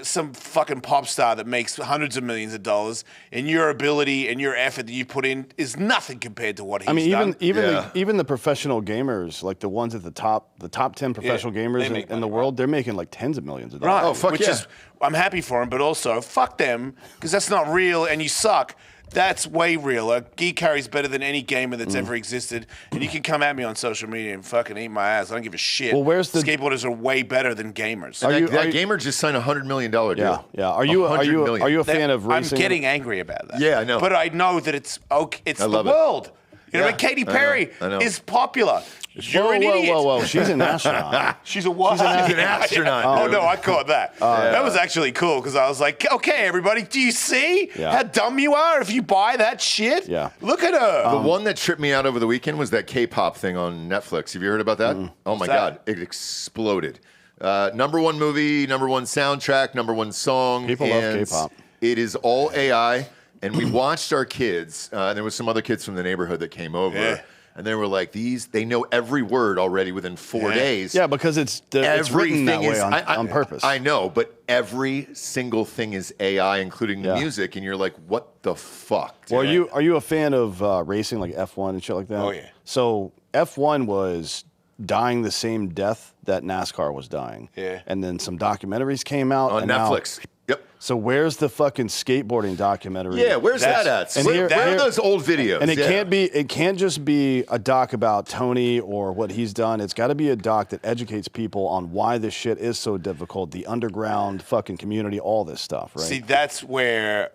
some fucking pop star that makes hundreds of millions of dollars, and your ability and your effort that you put in is nothing compared to what he's done. Even the professional gamers, like the ones at the top 10 professional gamers in the world, they're making like tens of millions of dollars. Right. Oh, fuck Which yeah. is, I'm happy for him, but also fuck them, because that's not real and you suck. That's way realer. Guy Curry's better than any gamer that's ever existed. And you can come at me on social media and fucking eat my ass. I don't give a shit. Well, where's the skateboarders are way better than gamers. That gamer just signed a $100 million deal. Yeah. Are you a fan of racing? I'm getting angry about that. Yeah, I know. But I know that it's okay. It's the love it. world. You know, Yeah, like Katy Perry I know. is popular. You're an idiot. Whoa. She's an astronaut. She's a what? She's an astronaut. Oh, dude. no, I caught that. That was actually cool because I was like, okay, everybody, do you see how dumb you are if you buy that shit? Yeah. Look at her. The one that tripped me out over the weekend was that K-pop thing on Netflix. Have you heard about that? Oh my God, it exploded. Number one movie, number one soundtrack, number one song. People love K-pop. It is all AI, and we watched our kids. And there was some other kids from the neighborhood that came over. Yeah. And they were like, they know every word already within 4 days. Yeah, because it's written that way on purpose. I know, but every single thing is AI, including the music, and you're like, what the fuck? Dude? Well, are you a fan of racing, like F1 and shit like that? Oh, yeah. So F1 was dying the same death that NASCAR was dying. Yeah. And then some documentaries came out. On and Netflix. Yep. So where's the fucking skateboarding documentary? Yeah, where's that at? And Where are those old videos? And it can't just be a doc about Tony or what he's done. It's got to be a doc that educates people on why this shit is so difficult, the underground fucking community, all this stuff, right? See, that's where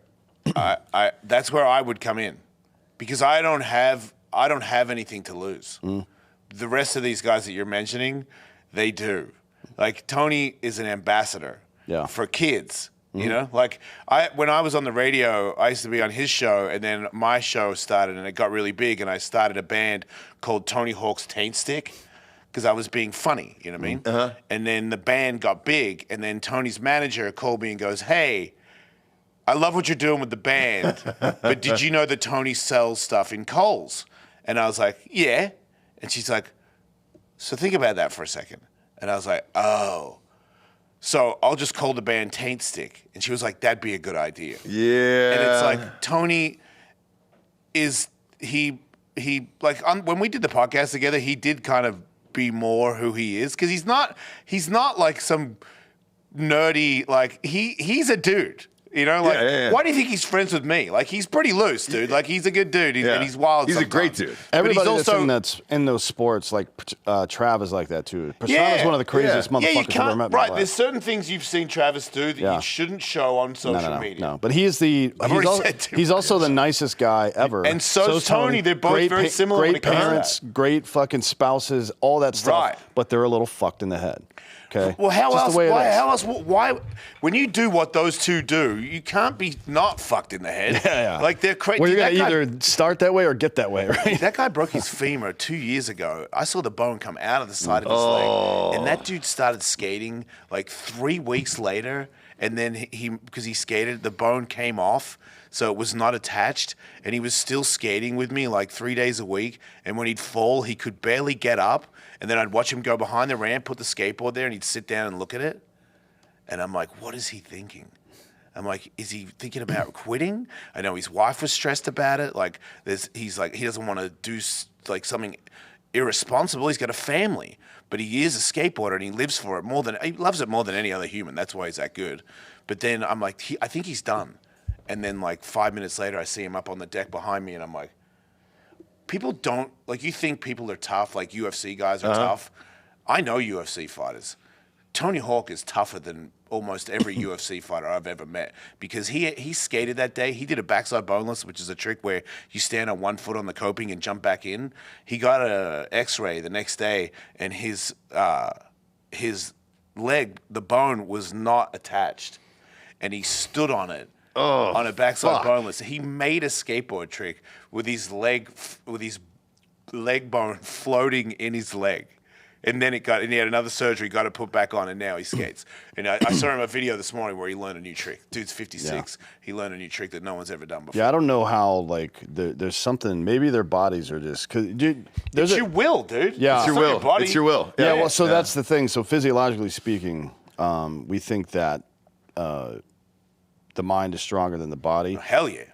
I would come in, because I don't have anything to lose. The rest of these guys that you're mentioning, they do. Like Tony is an ambassador for kids. You know, like when I was on the radio, I used to be on his show, and then my show started, and it got really big, and I started a band called Tony Hawk's Taint Stick, because I was being funny, you know what I mean? And then the band got big, and then Tony's manager called me and goes, "Hey, I love what you're doing with the band, but did you know that Tony sells stuff in Kohl's?" And I was like, "Yeah." And she's like, "So think about that for a second." And I was like, "Oh. So I'll just call the band Taint Stick." And she was like, "That'd be a good idea." Yeah. And it's like, Tony is, when we did the podcast together, he did kind of be more who he is. Because he's not like some nerdy, like, he's a dude. You know, like, why do you think he's friends with me? Like, he's pretty loose, dude. Like, he's a good dude, and he's wild. He's sometimes. a great dude. Everybody that's in those sports, like Trav is like that too. Personia's one of the craziest motherfuckers I've ever met in my life. Right, there's certain things you've seen Travis do that you shouldn't show on social media. No, but he's also the nicest guy ever. And so's Tony. They're both very similar. Great parents, great fucking spouses, all that stuff. Right. But they're a little fucked in the head. Okay. Well, how else? Why? When you do what those two do, you can't be not fucked in the head. Yeah. Like, they're crazy. Well, you're gonna either start that way or get that way, right? That guy broke his femur 2 years ago. I saw the bone come out of the side of his leg, and that dude started skating like 3 weeks later, and then because he skated, the bone came off. So it was not attached, and he was still skating with me like 3 days a week. And when he'd fall, he could barely get up. And then I'd watch him go behind the ramp, put the skateboard there, and he'd sit down and look at it. And I'm like, what is he thinking? I'm like, is he thinking about quitting? I know his wife was stressed about it. Like, he's like, he doesn't want to do like something irresponsible. He's got a family, but he is a skateboarder, and he lives for it he loves it more than any other human. That's why he's that good. But then I'm like, I think he's done. And then like 5 minutes later, I see him up on the deck behind me, and I'm like, people don't, like, you think people are tough, like UFC guys are tough. I know UFC fighters. Tony Hawk is tougher than almost every UFC fighter I've ever met, because he skated that day. He did a backside boneless, which is a trick where you stand on 1 foot on the coping and jump back in. He got an X-ray the next day, and his leg, the bone was not attached, and he stood on it. On a backside boneless. He made a skateboard trick with his leg bone floating in his leg. And then and he had another surgery, got it put back on, and now he skates. And I saw him a video this morning where he learned a new trick. Dude's 56. Yeah. He learned a new trick that no one's ever done before. Yeah, I don't know how, like, there's something, maybe their bodies are just, because, dude. It's your will, dude. Yeah. It's your will. It's your will. Yeah, well, so that's the thing. So physiologically speaking, we think that the mind is stronger than the body. Oh, hell yeah.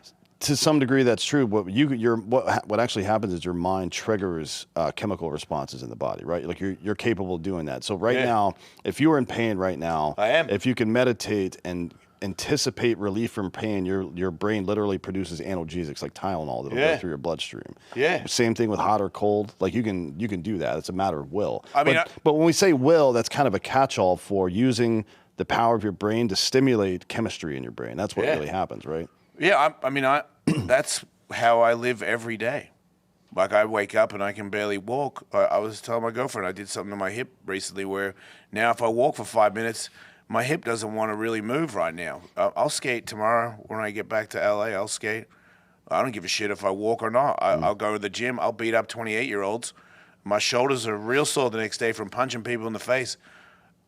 To some degree, that's true. What actually happens is your mind triggers chemical responses in the body, right? Like you're capable of doing that. So now, if you are in pain right now, I am. If you can meditate and anticipate relief from pain, your brain literally produces analgesics like Tylenol that'll go through your bloodstream. Yeah. Same thing with hot or cold. Like you can do that. It's a matter of will. But when we say will, that's kind of a catch-all for using the power of your brain to stimulate chemistry in your brain. That's what really happens, right? Yeah, that's how I live every day. Like, I wake up and I can barely walk. I was telling my girlfriend I did something to my hip recently where now if I walk for 5 minutes, my hip doesn't want to really move right now. I'll skate tomorrow when I get back to LA. I'll skate. I don't give a shit if I walk or not. I'll go to the gym. I'll beat up 28-year-olds. My shoulders are real sore the next day from punching people in the face.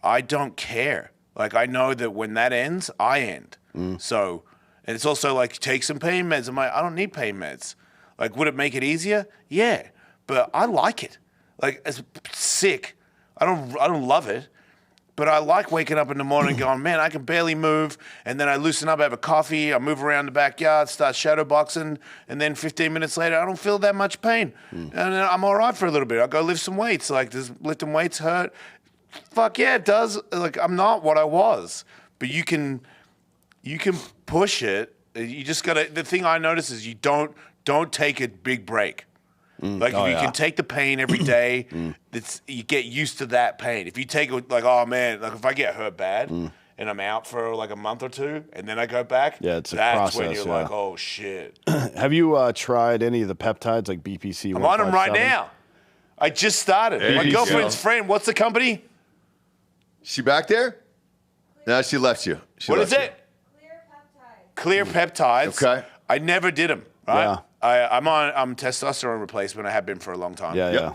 I don't care. Like, I know that when that ends, I end. So, and it's also like, take some pain meds. I'm like, I don't need pain meds. Like, would it make it easier? Yeah, but I like it. Like, it's sick. I don't love it, but I like waking up in the morning going, man, I can barely move. And then I loosen up, have a coffee, I move around the backyard, start shadow boxing, and then 15 minutes later, I don't feel that much pain. And I'm all right for a little bit. I'll go lift some weights. Like, does lifting weights hurt? Fuck yeah, it does. Like, I'm not what I was. But you can you can push it. You just gotta. The thing I notice is you don't take a big break. Like if you can take the pain every day, you get used to that pain. If you take it like, oh man, like if I get hurt bad and I'm out for like a month or two and then I go back, it's a that's process, when you're like, oh shit. Have you tried any of the peptides like BPC? I'm on them right now. I just started. My girlfriend's friend. What's the company? She back there? No, she left you. What is it? Clear peptides. Okay. I never did them. Right? Yeah. I'm testosterone replacement. I have been for a long time. Yeah.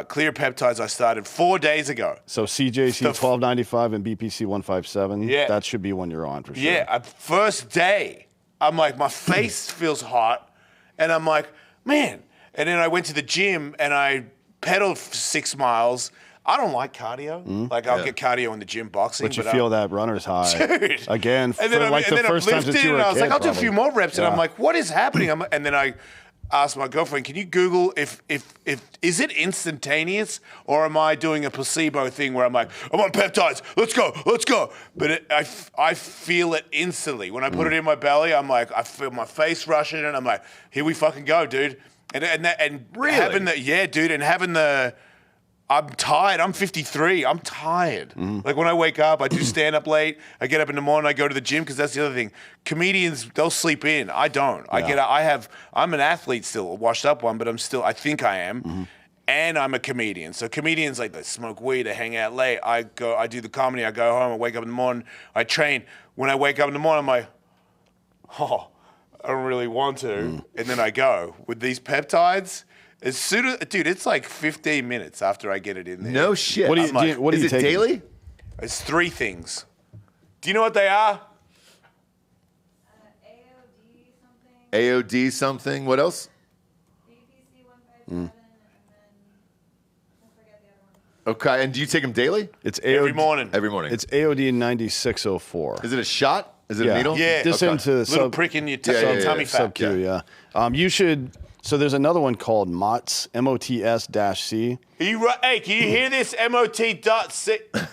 Clear peptides I started 4 days ago. So CJC 1295 and BPC 157. Yeah. That should be one you're on for sure. Yeah. First day, I'm like, my face feels hot, and I'm like, man. And then I went to the gym and I pedaled 6 miles. I don't like cardio. Like I'll get cardio in the gym boxing. But you feel that runner's high. Dude. Again, and then, for the first time since you were a I was kid, like, I'll do a probably. few more reps. And Yeah. I'm like, what is happening? And then I asked my girlfriend, can you Google if is it instantaneous or am I doing a placebo thing where I'm like, I'm on peptides, let's go. But I feel it instantly. When I put it in my belly, I'm like, I feel my face rushing and I'm like, here we fucking go, dude. And Really? having dude, and having the, I'm tired. I'm 53. I'm tired. Like when I wake up, I do stand up late. I get up in the morning. I go to the gym because that's the other thing. Comedians, they'll sleep in. I don't. I'm an athlete still, a washed up one, but I think I am. And I'm a comedian. So comedians like they smoke weed, they hang out late. I do the comedy. I go home. I wake up in the morning. I train. When I wake up in the morning, I'm like, oh, I don't really want to. And then I go with these peptides. As soon as, dude, it's like 15 minutes after I get it in there. No shit. What do you, I'm like, what do is you it take? daily? It's 3 things. Do you know what they are? AOD something. What else? BPC 157 and then I forget the other one. Okay. And do you take them daily? It's Every AOD, morning. Every morning. It's AOD 9604. Is it a shot? Is it a needle? Yeah. Just Okay. into Little prick in your tummy fat. Sub-Q, yeah. You should. So there's another one called MOTS, MOTS-C. Hey, can you hear this? MOT.C.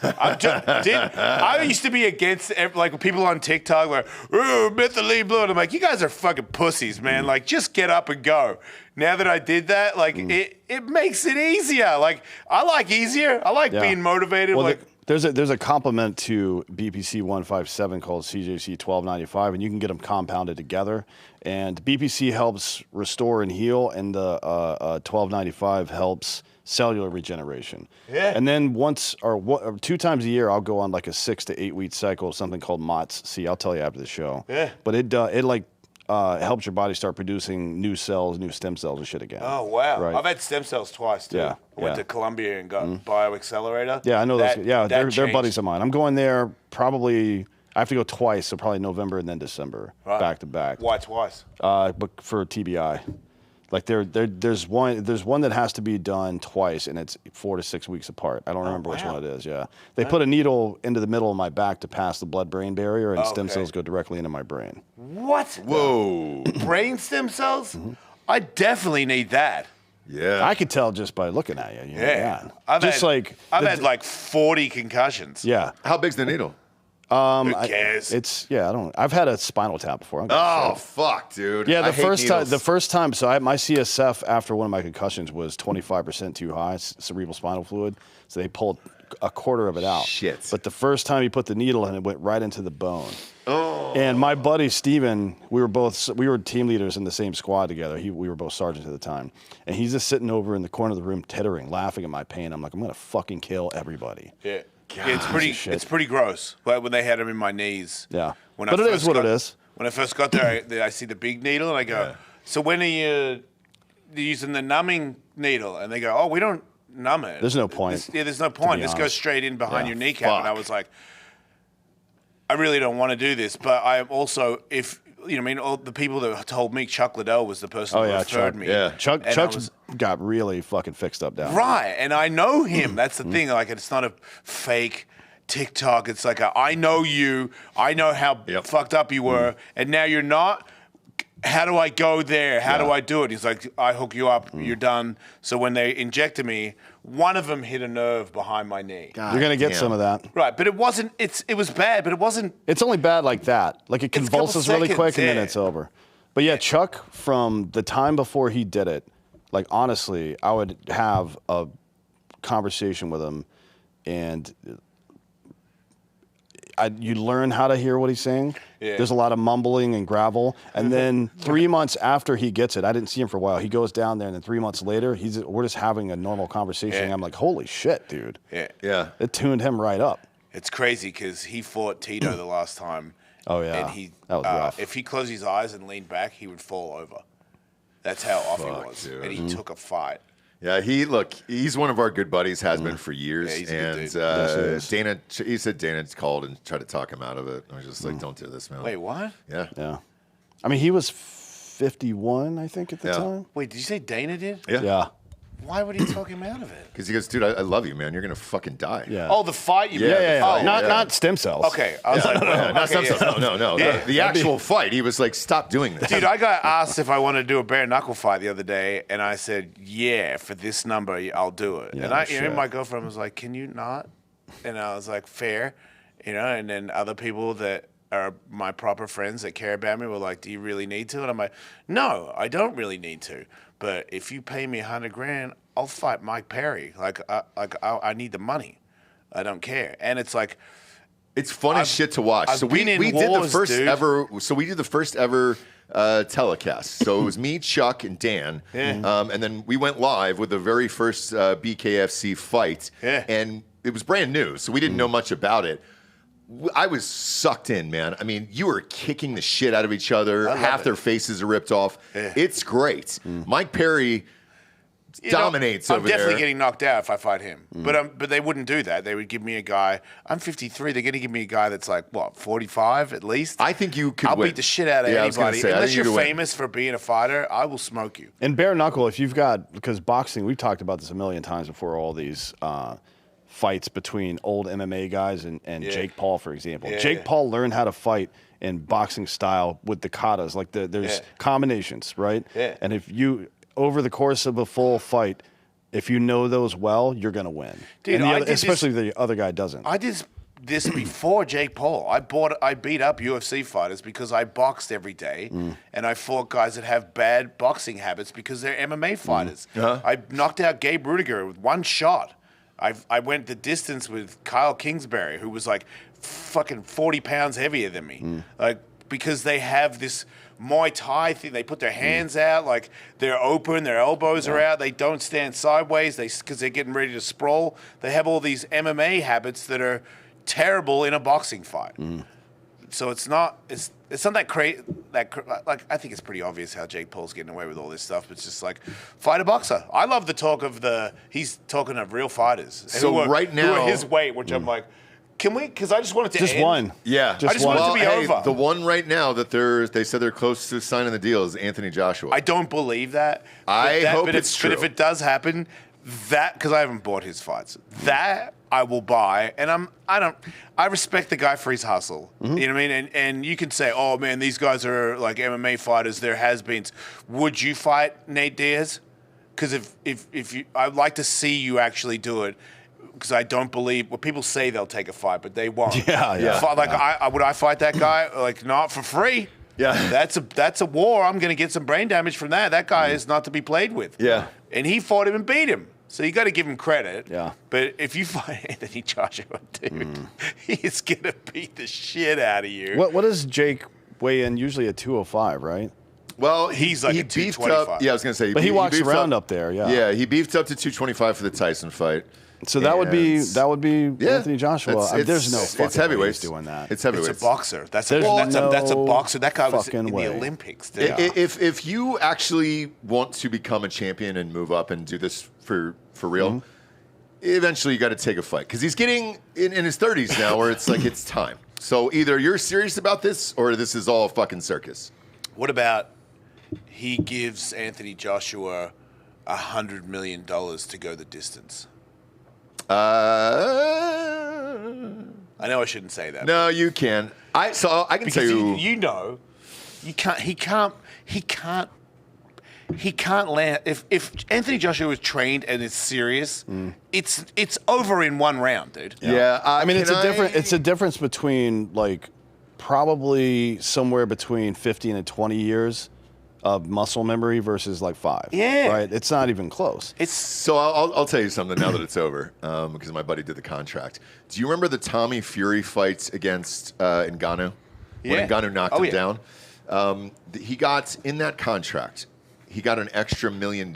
I used to be against like people on TikTok like, ooh, methylene blue. And I'm like, you guys are fucking pussies, man. Like, just get up and go. Now that I did that, like, it makes it easier. Like, I like easier. I like being motivated. Well, like, there's a complement to BPC 157 called CJC 1295, and you can get them compounded together. And BPC helps restore and heal, and the 1295 helps cellular regeneration. Yeah. And then once or 2 times a year, I'll go on like a 6 to 8 week cycle of something called MOTS-C. I'll tell you after the show. Yeah. But it helps your body start producing new cells, new stem cells and shit again. oh, wow. Right. I've had stem cells twice, too. Yeah, I went yeah. to Columbia and got bioaccelerator. Yeah, I know those. Yeah, they're changed. buddies of mine. I'm going there probably. I have to go twice, so probably November and then December, back to back. Why twice? But for TBI, like there's one that has to be done twice, and it's 4 to 6 weeks apart. I don't remember which one it is. Yeah, they put a needle into the middle of my back to pass the blood-brain barrier, and stem cells go directly into my brain. What? Whoa. Brain stem cells? I definitely need that. Yeah. I could tell just by looking at you. Yeah. I've had like 40 concussions. Yeah. How big's the needle? Who cares? I've had a spinal tap before. I don't give a Oh, shit. fuck, dude. Yeah, I hate needles. the first time, so my CSF after one of my concussions was 25% too high, cerebral spinal fluid. So they pulled a quarter of it out. Shit. But the first time he put the needle in, it went right into the bone. Oh. And my buddy Steven, we were team leaders in the same squad together. We were both sergeants at the time. And he's just sitting over in the corner of the room tittering, laughing at my pain. I'm like, I'm going to fucking kill everybody. Yeah. Yeah, it's pretty gross. Like when they had them in my knees. Yeah. When But I it first is what got- it is. When I first got there, I see the big needle and I go, so when are you using the numbing needle? And they go, oh, we don't numb it. There's no point, There's no point. be This goes honest. straight in behind Yeah. your kneecap. And I was like, I really don't want to do this. But I am also, all the people that told me, Chuck Liddell was the person who referred me. Yeah. Chuck's got really fucking fixed up down. Right, and I know him. That's the thing. Like, it's not a fake TikTok. It's like I know you. I know how fucked up you were, and now you're not. how do I go there? How do I do it? He's like, I hook you up. You're done. So when they injected me, one of them hit a nerve behind my knee. You're going to get some of that. Right, but it wasn't, it was bad, but it wasn't. It's only bad like that. Like it convulses really quick and then it's over. But yeah, Chuck, from the time before he did it, like honestly, I would have a conversation with him and you learn how to hear what he's saying. Yeah. There's a lot of mumbling and gravel. And then 3 months after he gets it, I didn't see him for a while. He goes down there, and then 3 months later, we're just having a normal conversation. I'm like, holy shit, dude. Yeah. It tuned him right up. It's crazy because he fought Tito the last time. Oh, yeah. And that was rough. If he closed his eyes and leaned back, he would fall over. That's how off he was. Dude. And he took a fight. Yeah, he's one of our good buddies, has been for years. Yeah, he's a good dude. Dana, he said Dana called and tried to talk him out of it. I was just like, don't do this, man. Wait, what? Yeah. I mean, he was 51, I think, at the time. Wait, did you say Dana did? Yeah. Why would he talk him out of it? Because he goes, dude, I love you, man. You're going to fucking die. Yeah. Oh, the fight you Yeah. Oh, not stem cells. Okay. I was like, not stem cells. No. Yeah. The actual fight, he was like, stop doing this. Dude, I got asked if I wanted to do a bare-knuckle fight the other day, and I said, yeah, for this number, I'll do it. Yeah, and my girlfriend was like, can you not? And I was like, fair. And then other people that are my proper friends that care about me were like, do you really need to? And I'm like, no, I don't really need to. But if you pay me $100,000, I'll fight Mike Perry. I need the money. I don't care. And it's like, it's fun as shit to watch. I've So we been in did the wars, first dude. ever. So we did the first ever telecast. So it was me, Chuck, and Dan. And then we went live with the very first BKFC fight. And it was brand new, so we didn't know much about it. I was sucked in, man. I mean, you were kicking the shit out of each other. Half their faces are ripped off. It's great. Mike Perry dominates over there. I'm definitely getting knocked out if I fight him. But they wouldn't do that. They would give me a guy. I'm 53. They're going to give me a guy that's like, what, 45 at least? I think you could I'll win. beat the shit out of anybody. Say, Unless you're famous for being a fighter, I will smoke you. And bare knuckle, if you've got, because boxing, we've talked about this a million times before, all these fights between old MMA guys and Jake Paul, for example. Jake Paul learned how to fight in boxing style with the katas. Like there's combinations, right? And if you, over the course of a full fight, if you know those well, you're going to win. Dude, especially if the other guy doesn't. I did this before Jake Paul. I beat up UFC fighters because I boxed every day, and I fought guys that have bad boxing habits because they're MMA fighters. I knocked out Gabe Rudiger with one shot. I went the distance with Kyle Kingsbury, who was like fucking 40 pounds heavier than me. Like, because they have this Muay Thai thing. They put their hands out, like they're open, their elbows are out. They don't stand sideways because they're getting ready to sprawl. They have all these MMA habits that are terrible in a boxing fight. So it's not that crazy. Like, I think it's pretty obvious how Jake Paul's getting away with all this stuff. But it's just like, fight a boxer. I love the talk of he's talking of real fighters. So right now, who are his weight, which I'm like, can we? Because I just want it to just end. one. Yeah, I just want it to be over. The one right now that they said they're close to signing the deal is Anthony Joshua. I don't believe that. I hope it's true. But if it does happen, because I haven't bought his fights, that I will buy, and I respect the guy for his hustle. You know what I mean? And you can say, oh man, these guys are like MMA fighters, they're has-beens. Would you fight Nate Diaz? Because if you, I'd like to see you actually do it. Because I don't believe, well, people say they'll take a fight, but they won't. Would I fight that guy? Like, not for free. Yeah, that's a war. I'm going to get some brain damage from that. That guy is not to be played with. Yeah, and he fought him and beat him. So you got to give him credit. Yeah. But if you fight Anthony Joshua, dude, he's going to beat the shit out of you. What does Jake weigh in? Usually at 205, right? Well, he's like he a beefed 225. up. Yeah, I was going to say. But he walks beefed around up there. Yeah. Yeah, he beefed up to 225 for the Tyson fight. So that would be Anthony Joshua. There's no fucking it's heavyweights doing that. It's heavyweights. It's a boxer. That's a boxer. That guy was in the Olympics. If you actually want to become a champion and move up and do this for real, eventually you got to take a fight because he's getting in his 30s now, where it's like it's time. So either you're serious about this or this is all a fucking circus. What about he gives Anthony Joshua $100 million to go the distance? I know I shouldn't say that. No, you can. I can tell you. You know He can't land. If Anthony Joshua was trained and is serious, it's over in one round, dude. Yeah, I mean, it's a difference between like probably somewhere between 15 and 20 years of muscle memory versus like 5. Yeah. Right? It's not even close. So I'll tell you something now that it's over, because my buddy did the contract. Do you remember the Tommy Fury fights against Ngannou? Yeah. When Ngannou knocked him yeah. down? He got, in that contract, he got an extra $1 million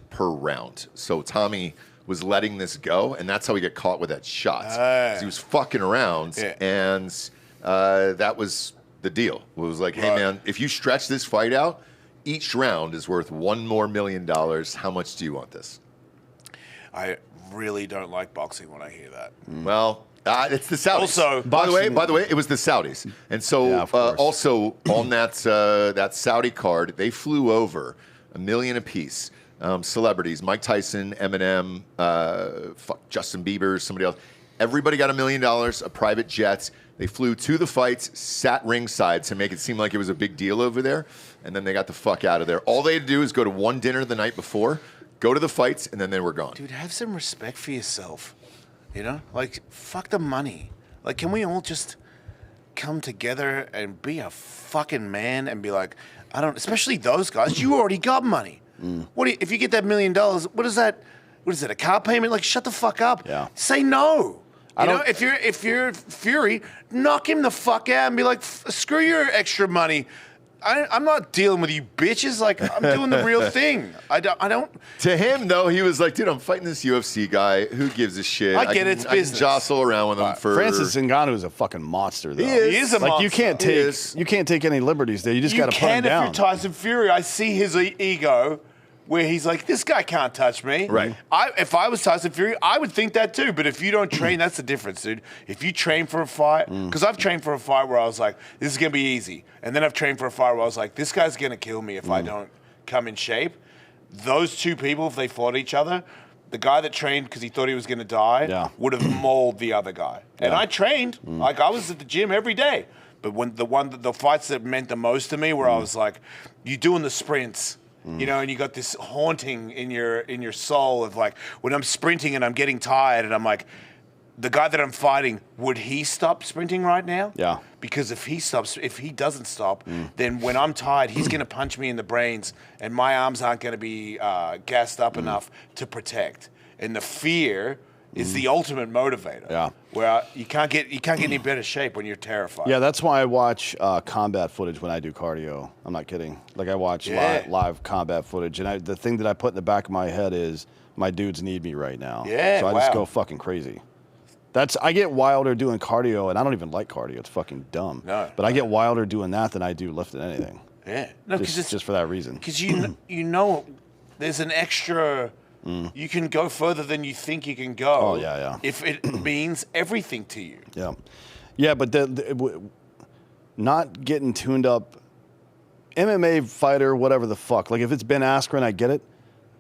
per round. So Tommy was letting this go, and that's how he got caught with that shot. 'Cause he was fucking around, and that was the deal. It was like, hey, man, if you stretch this fight out, each round is worth $1 more million. How much do you want this? I really don't like boxing when I hear that. Well, it's the Saudis. Also, by the way, it was the Saudis, and so also on that that Saudi card, they flew over $1 million apiece. Celebrities: Mike Tyson, Eminem, Justin Bieber, somebody else. Everybody got $1 million, a private jet. They flew to the fights, sat ringside to make it seem like it was a big deal over there, and then they got the fuck out of there. All they had to do is go to one dinner the night before, go to the fights, and then they were gone. Dude, have some respect for yourself. You know? Like, fuck the money. Like, can we all just come together and be a fucking man and be like, especially those guys, you already got money. If you get that $1 million, what is that? What is it, a car payment? Like, shut the fuck up. Yeah. Say no. You know, if you're Fury, knock him the fuck out and be like, screw your extra money. I'm not dealing with you bitches. Like, I'm doing the real thing. I don't. To him, though, he was like, dude, I'm fighting this UFC guy. Who gives a shit? I get it. It's business. I can jostle around with him for... Francis Ngannou is a fucking monster, though. He is a monster. Like, you can't take any liberties there. You just got to put him down. If you're Tyson Fury, I see his ego where he's like, this guy can't touch me. Right. If I was Tyson Fury, I would think that too. But if you don't train, that's the difference, dude. If you train for a fight, because I've trained for a fight where I was like, this is going to be easy. And then I've trained for a fight where I was like, this guy's going to kill me if I don't come in shape. Those two people, if they fought each other, the guy that trained because he thought he was going to die would have mauled the other guy. And I trained. Like, I was at the gym every day. But when the fights that meant the most to me where I was like, you're doing the sprints, you know, and you got this haunting in your soul of like, when I'm sprinting and I'm getting tired and I'm like, the guy that I'm fighting, would he stop sprinting right now? Yeah. Because if he doesn't stop, then when I'm tired, he's going to punch me in the brains and my arms aren't going to be gassed up enough to protect. And the fear is the ultimate motivator. Yeah. Where you can't get any better shape when you're terrified. Yeah, that's why I watch combat footage when I do cardio. I'm not kidding. Like, I watch live combat footage, and the thing that I put in the back of my head is my dudes need me right now. Yeah, so I just go fucking crazy. I get wilder doing cardio, and I don't even like cardio. It's fucking dumb. No. But I get wilder doing that than I do lifting anything. Yeah. No, because it's just for that reason. Because you know there's an extra. You can go further than you think you can go. Oh, yeah. If it means everything to you. Yeah. Yeah, but not getting tuned up, MMA fighter, whatever the fuck. Like, if it's Ben Askren, I get it,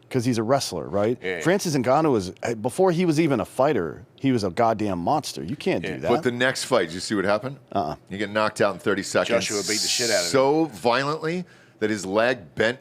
because he's a wrestler, right? Yeah. Francis Ngannou before he was even a fighter, he was a goddamn monster. You can't do that. But the next fight, did you see what happened? You get knocked out in 30 seconds. Joshua beat the shit out of him. So violently that his leg bent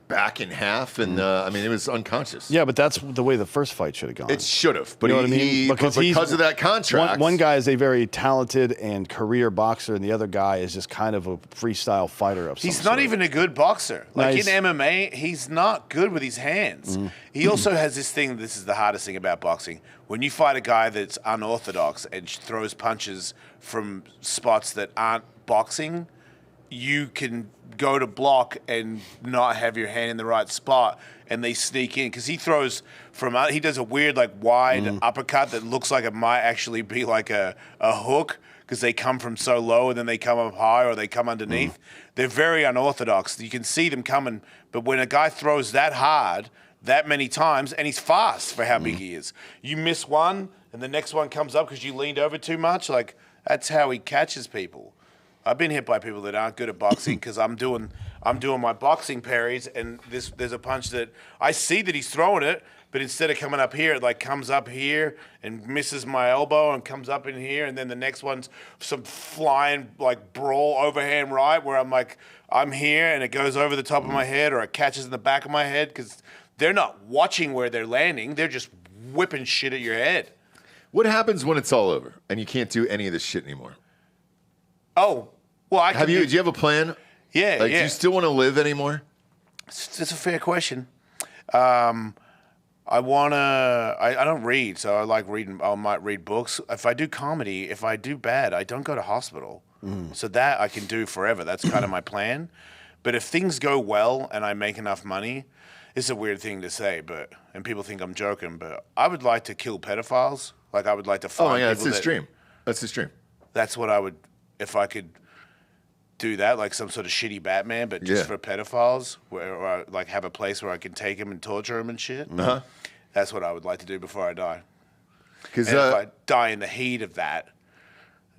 back in half, and I mean, it was unconscious. Yeah, but that's the way the first fight should have gone. It should have, but you know what I mean? because of that contract. One guy is a very talented and career boxer, and the other guy is just kind of a freestyle fighter of some He's not even a good boxer. Like, in MMA, he's not good with his hands. He also has this thing, this is the hardest thing about boxing. When you fight a guy that's unorthodox and throws punches from spots that aren't boxing, you can go to block and not have your hand in the right spot, and they sneak in because he throws he does a weird, like, wide uppercut that looks like it might actually be like a hook because they come from so low and then they come up high or they come underneath. They're very unorthodox. You can see them coming, but when a guy throws that hard that many times, and he's fast for how big he is, you miss one and the next one comes up because you leaned over too much. Like, that's how he catches people. I've been hit by people that aren't good at boxing because I'm I'm doing my boxing parries, and there's a punch that I see that he's throwing it, but instead of coming up here, it like comes up here and misses my elbow and comes up in here, and then the next one's some flying like brawl overhand right where I'm like, I'm here and it goes over the top of my head or it catches in the back of my head because they're not watching where they're landing. They're just whipping shit at your head. What happens when it's all over and you can't do any of this shit anymore? Oh, well, do you have a plan? Yeah, Do you still want to live anymore? It's a fair question. I don't read, so I like reading. I might read books. If I do comedy, if I do bad, I don't go to hospital. So that I can do forever. That's kind of my plan. But if things go well and I make enough money, it's a weird thing to say, and people think I'm joking, but I would like to kill pedophiles. Like I would like to find. Oh my God, that's people his dream. That's his dream. That's what I would, if I could do that, like some sort of shitty Batman, but just for pedophiles, where I like have a place where I can take them and torture them and shit. Uh-huh. That's what I would like to do before I die. Because if I die in the heat of that,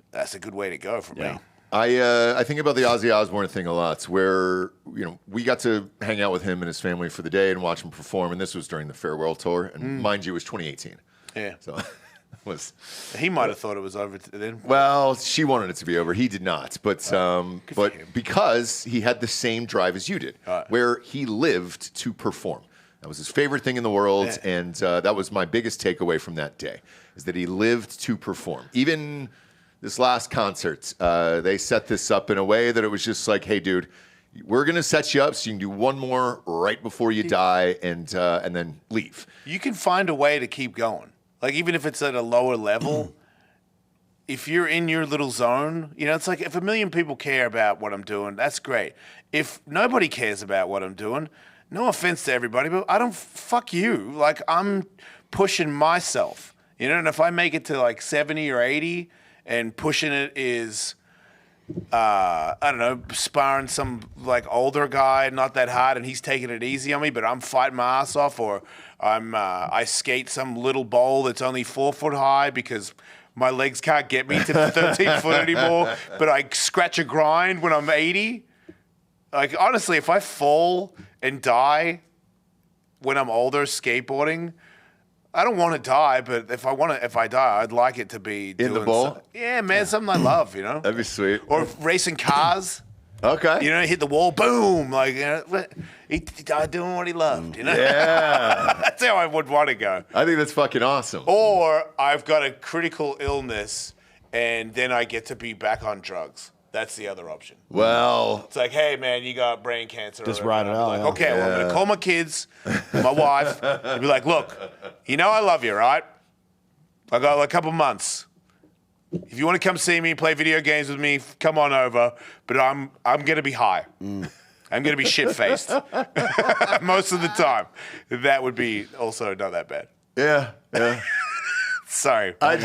that's a good way to go for me. I think about the Ozzy Osbourne thing a lot, where we got to hang out with him and his family for the day and watch him perform, and this was during the farewell tour, and mind you, it was 2018. Yeah, so was he might have thought it was over then. Well, she wanted it to be over. He did not, but because he had the same drive as you did, where he lived to perform. That was his favorite thing in the world, and that was my biggest takeaway from that day, is that he lived to perform. Even this last concert, they set this up in a way that it was just like, hey, dude, we're going to set you up so you can do one more right before you die and then leave. You can find a way to keep going. Like, even if it's at a lower level, if you're in your little zone, it's like if 1 million people care about what I'm doing, that's great. If nobody cares about what I'm doing, no offense to everybody, but fuck you. Like, I'm pushing myself, and if I make it to like 70 or 80 and pushing it is, I don't know, sparring some like older guy, not that hard, and he's taking it easy on me, but I'm fighting my ass off, or I skate some little bowl that's only 4 foot high because my legs can't get me to 13 foot anymore, but I scratch a grind when I'm 80. Like, honestly, if I fall and die when I'm older skateboarding, I don't want to die, but if I die, I'd like it to be in the bowl. Yeah, man, something I love, That'd be sweet. Or racing cars. Okay. Hit the wall, boom, like he died doing what he loved. Yeah. That's how I would want to go. I think that's fucking awesome. Or I've got a critical illness, and then I get to be back on drugs. That's the other option. Well, it's like, hey, man, you got brain cancer. Just ride it out. Like, okay, well, I'm going to call my kids, my wife, and be like, look, I love you, right? I got a couple months. If you want to come see me, play video games with me, come on over. But I'm going to be high. I'm going to be shit-faced most of the time. That would be also not that bad. Yeah. Sorry. I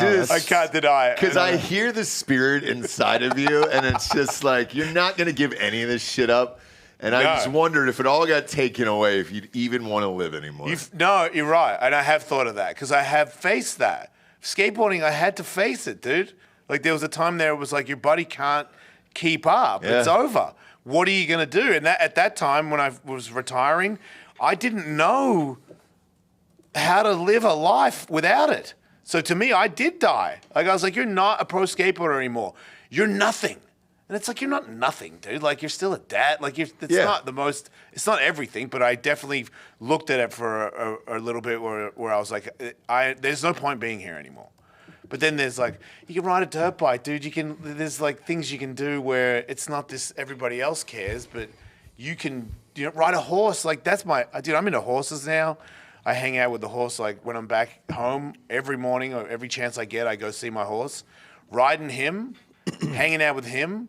can't deny it. Because I hear the spirit inside of you, and it's just like, you're not going to give any of this shit up. And I just wondered if it all got taken away, if you'd even want to live anymore. No, you're right. And I have thought of that because I have faced that. Skateboarding, I had to face it, dude. Like, there was a time there it was like, your body can't keep up. Yeah. It's over. What are you going to do? And at that time, when I was retiring, I didn't know how to live a life without it. So to me, I did die. Like, I was like, you're not a pro skateboarder anymore. You're nothing. And it's like, you're not nothing, dude. Like, you're still a dad. Like, it's not the most, it's not everything, but I definitely looked at it for a little bit where I was like, there's no point being here anymore. But then there's like, you can ride a dirt bike, dude. There's like things you can do where it's not this everybody else cares, but you can, ride a horse. Like, I'm into horses now. I hang out with the horse, like, when I'm back home every morning or every chance I get, I go see my horse. Riding him, hanging out with him,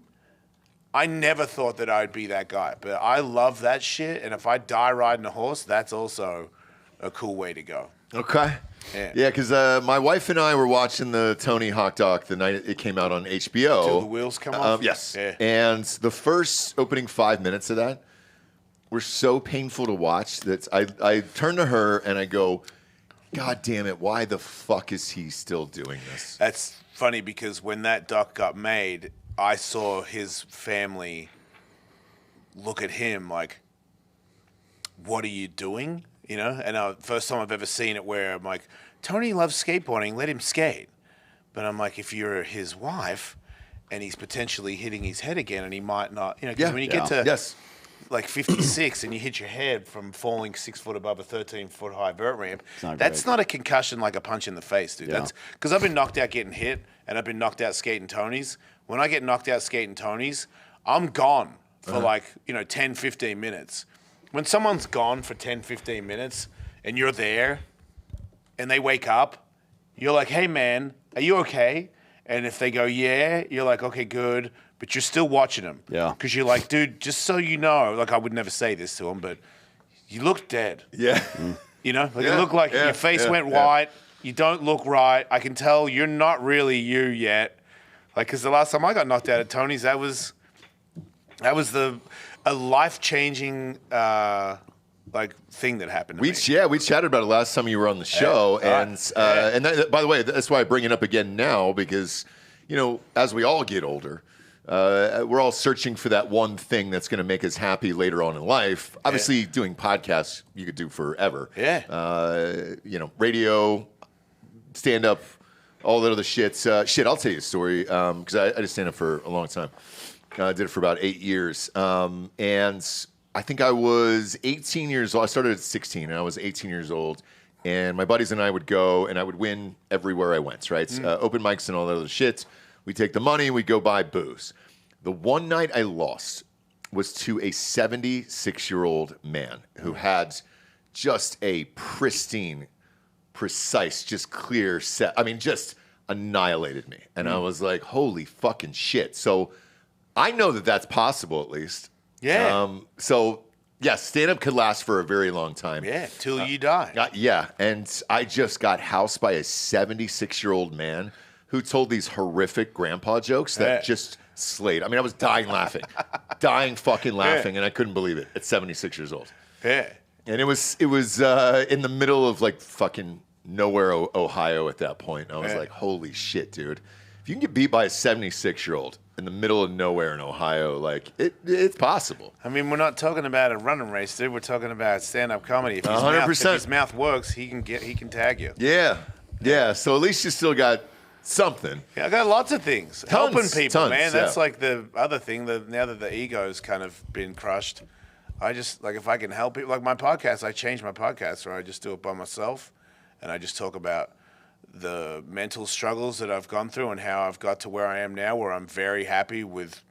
I never thought that I'd be that guy. But I love that shit, and if I die riding a horse, that's also a cool way to go. Okay. Yeah, because my wife and I were watching the Tony Hawk doc the night it came out on HBO. Till the wheels come off? Yes. Yeah. And the first opening 5 minutes of that were so painful to watch that I turn to her and I go, God damn it, why the fuck is he still doing this? That's funny because when that doc got made, I saw his family look at him like, what are you doing? You know, and first time I've ever seen it where I'm like, Tony loves skateboarding, let him skate. But I'm like, if you're his wife and he's potentially hitting his head again and he might not, you know, because when you get to like 56 and you hit your head from falling 6 foot above a 13-foot high vert ramp, that's not a concussion like a punch in the face, dude. That's because I've been knocked out getting hit and I've been knocked out skating Tonys. When I get knocked out skating Tonys, I'm gone for like, you know, 10, 15 minutes. When someone's gone for 10, 15 minutes and you're there and they wake up, you're like, hey, man, are you okay? And if they go, yeah, you're like, okay, good. But you're still watching them. Yeah. Because you're like, dude, just so you know, like I would never say this to them, but you look dead. Yeah. You know, like it looked like your face went white. You don't look right. I can tell you're not really you yet. Like, because the last time I got knocked out at Tony's, that was a life-changing like thing that happened to me. Yeah, we chatted about it last time you were on the show, and that, by the way, that's why I bring it up again now because, you know, as we all get older, we're all searching for that one thing that's going to make us happy later on in life. Obviously, doing podcasts you could do forever. Yeah. You know, radio, stand up, all that other shit. I'll tell you a story because I did stand up for a long time. I did it for about 8 years. And I think I was 18 years old. I started at 16, and I was 18 years old. And my buddies and I would go, and I would win everywhere I went, right? Open mics and all that other shit. We take the money, we go buy booze. The one night I lost was to a 76-year-old man who had just a pristine, precise, just clear set. I mean, just annihilated me. And I was like, holy fucking shit. So I know that that's possible, at least. Yeah. So, yeah, stand-up could last for a very long time. Yeah, till you die. Yeah, and I just got housed by a 76-year-old man who told these horrific grandpa jokes that just slayed. I mean, I was dying laughing. Dying fucking laughing, and I couldn't believe it at 76 years old. Yeah. And it was in the middle of, like, fucking nowhere, Ohio at that point. And I was like, holy shit, dude. If you can get beat by a 76-year-old in the middle of nowhere in Ohio, like, it's possible. I mean, we're not talking about a running race, dude. We're talking about stand-up comedy. If his 100%. If his mouth works, he can tag you. Yeah. So at least you still got something. Yeah, I got lots of things. Tons, Helping people, man. That's yeah. like the other thing. Now that the ego's kind of been crushed, I just, like, if I can help people, like my podcast, I changed my podcast where I just do it by myself, and I just talk about the mental struggles that I've gone through and how I've got to where I am now, where I'm very happy with,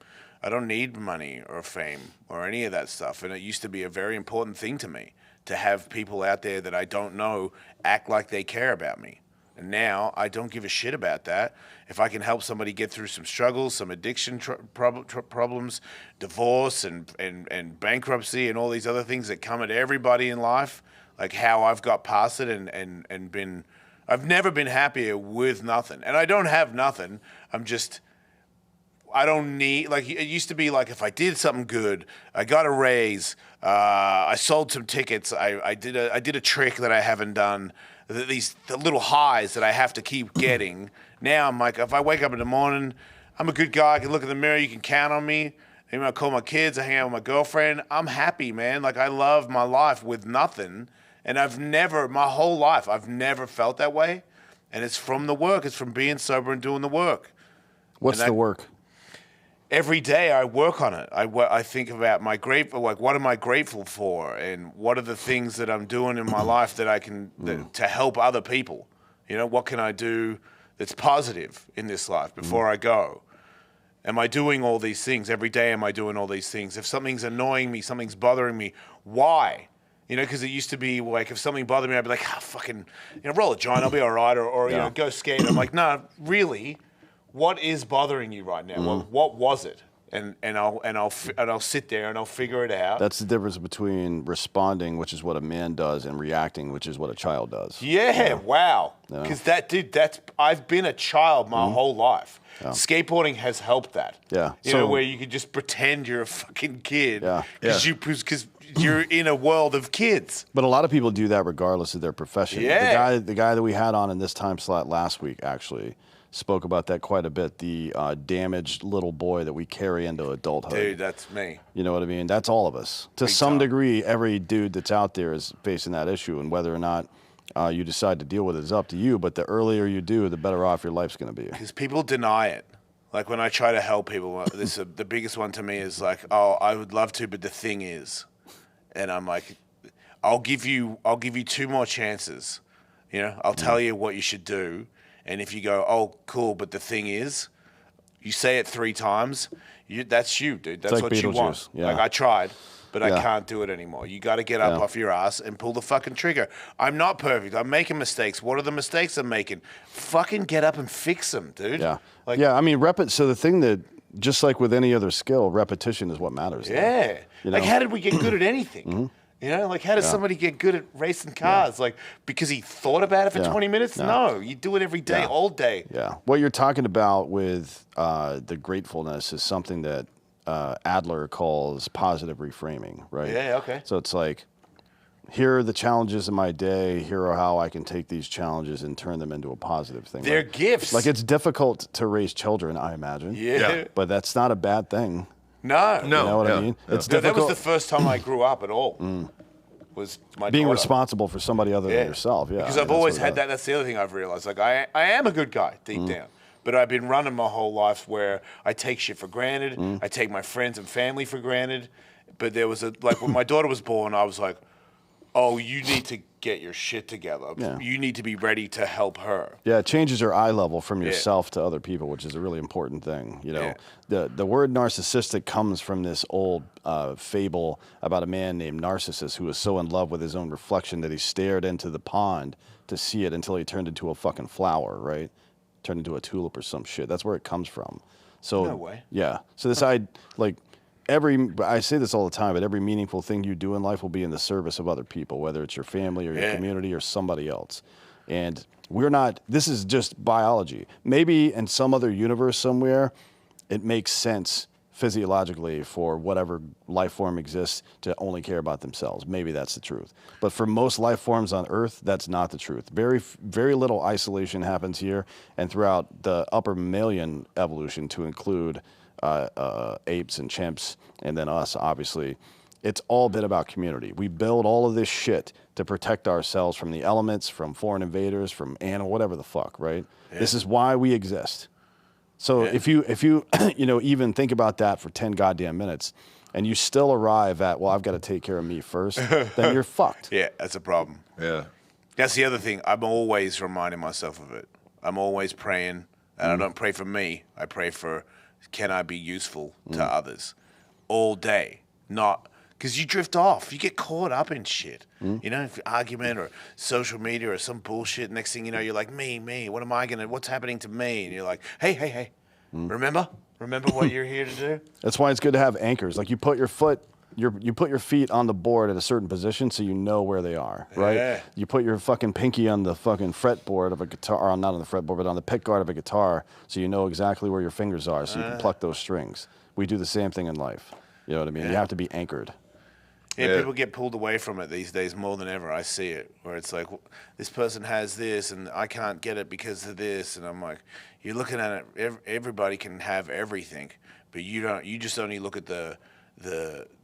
I don't need money or fame or any of that stuff. And it used to be a very important thing to me to have people out there that I don't know act like they care about me. And now I don't give a shit about that. If I can help somebody get through some struggles, some addiction problems, divorce and bankruptcy and all these other things that come at everybody in life, like how I've got past it and been, I've never been happier with nothing. And I don't have nothing. I don't need, like, it used to be like if I did something good, I got a raise, I sold some tickets, I did a trick that I haven't done, the little highs that I have to keep getting. Now I'm like, if I wake up in the morning, I'm a good guy, I can look in the mirror, you can count on me. Maybe I call my kids, I hang out with my girlfriend. I'm happy, man. Like, I love my life with nothing. And my whole life, I've never felt that way. And it's from the work. It's from being sober and doing the work. What's the work? Every day I work on it. I think about what am I grateful for, and what are the things that I'm doing in my life that I can to help other people. You know, what can I do that's positive in this life before I go? Am I doing all these things every day? Am I doing all these things? If something's annoying me, something's bothering me, why? You know, because it used to be like if something bothered me, I'd be like, fucking, roll a joint, I'll be all right, or go skate. I'm like, no, really. What is bothering you right now? What was it? And I'll sit there and I'll figure it out. That's the difference between responding, which is what a man does, and reacting, which is what a child does. Yeah. Wow. Because I've been a child my whole life. Yeah. Skateboarding has helped that. Yeah. You know, where you can just pretend you're a fucking kid. Yeah. Because you're in a world of kids. But a lot of people do that regardless of their profession. Yeah. The guy that we had on in this time slot last week, actually, spoke about that quite a bit. The damaged little boy that we carry into adulthood. Dude, that's me. You know what I mean? That's all of us. To some degree, every dude that's out there is facing that issue, and whether or not you decide to deal with it is up to you. But the earlier you do, the better off your life's going to be. Because people deny it. Like when I try to help people, the biggest one to me is like, oh, I would love to, but the thing is, and I'm like, I'll give you 2 more chances. You know, I'll tell you what you should do, and if you go, oh, cool, but the thing is, you say it 3 times, that's you, dude. That's like what you want. Yeah. Like I tried, but I can't do it anymore. You got to get up off your ass and pull the fucking trigger. I'm not perfect. I'm making mistakes. What are the mistakes I'm making? Fucking get up and fix them, dude. Yeah. Like, I mean, so the thing that, just like with any other skill, repetition is what matters. Yeah. You know? Like, how did we get good at anything? You know, like, how does somebody get good at racing cars? Like, because he thought about it for 20 minutes? No, you do it every day, all day. Yeah. What you're talking about with the gratefulness is something that Adler calls positive reframing, right? Yeah, okay. So it's like, here are the challenges of my day. Here are how I can take these challenges and turn them into a positive thing. They're gifts. Like, it's difficult to raise children, I imagine. Yeah. But that's not a bad thing. No. You know what I mean? It's difficult. That was the first time I grew up at all. Was my being daughter. responsible for somebody other than yourself. Yeah. Because I've always had that. That's the other thing I've realized. Like, I am a good guy deep down. But I've been running my whole life where I take shit for granted. I take my friends and family for granted. But there was when my daughter was born, I was like, oh, you need to get your shit together. Yeah. You need to be ready to help her. Yeah, it changes your eye level from yourself to other people, which is a really important thing. You know, the word narcissistic comes from this old fable about a man named Narcissus who was so in love with his own reflection that he stared into the pond to see it until he turned into a fucking flower, right? Turned into a tulip or some shit. That's where it comes from. So No way. Yeah. So this I say this all the time, but every meaningful thing you do in life will be in the service of other people, whether it's your family or your community or somebody else. And this is just biology. Maybe in some other universe somewhere, it makes sense physiologically for whatever life form exists to only care about themselves. Maybe that's the truth. But for most life forms on Earth, that's not the truth. Very, very little isolation happens here and throughout the upper mammalian evolution to include apes and chimps, and then us, obviously. It's all been about community. We build all of this shit to protect ourselves from the elements, from foreign invaders, from animal, whatever the fuck, right? Yeah. This is why we exist. So if you even think about that for 10 goddamn minutes, and you still arrive at, well, I've got to take care of me first, then you're fucked. Yeah, that's a problem. Yeah. That's the other thing. I'm always reminding myself of it. I'm always praying, and I don't pray for me. I pray for, can I be useful to others all day? Not because you drift off. You get caught up in shit. You know, if argument or social media or some bullshit. Next thing you know, you're like, me. What's happening to me? And you're like, hey, remember what you're here to do? That's why it's good to have anchors. Like you put your feet on the board at a certain position so you know where they are, right? Yeah. You put your fucking pinky on the fucking fretboard of a guitar, or not on the fretboard, but on the pick guard of a guitar so you know exactly where your fingers are so you can pluck those strings. We do the same thing in life. You know what I mean? You have to be anchored. Yeah, people get pulled away from it these days more than ever. I see it, where it's like, this person has this, and I can't get it because of this. And I'm like, you're looking at it, everybody can have everything, but you don't. You just only look at the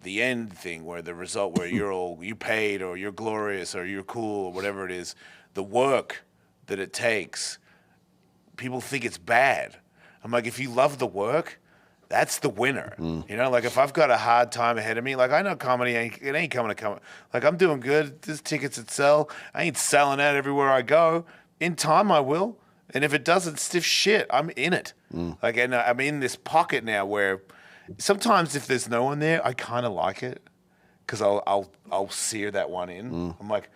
end thing, where the result, where you paid, or you're glorious, or you're cool, or whatever it is. The work that it takes, people think it's bad. I'm like, if you love the work, that's the winner. You know, like if I've got a hard time ahead of me, like I know comedy ain't coming to come. Like I'm doing good. There's tickets that sell. I ain't selling out everywhere I go. In time I will. And if it doesn't, stiff shit, I'm in it. Like, and I'm in this pocket now where sometimes if there's no one there, I kind of like it because I'll sear that one in. I'm like,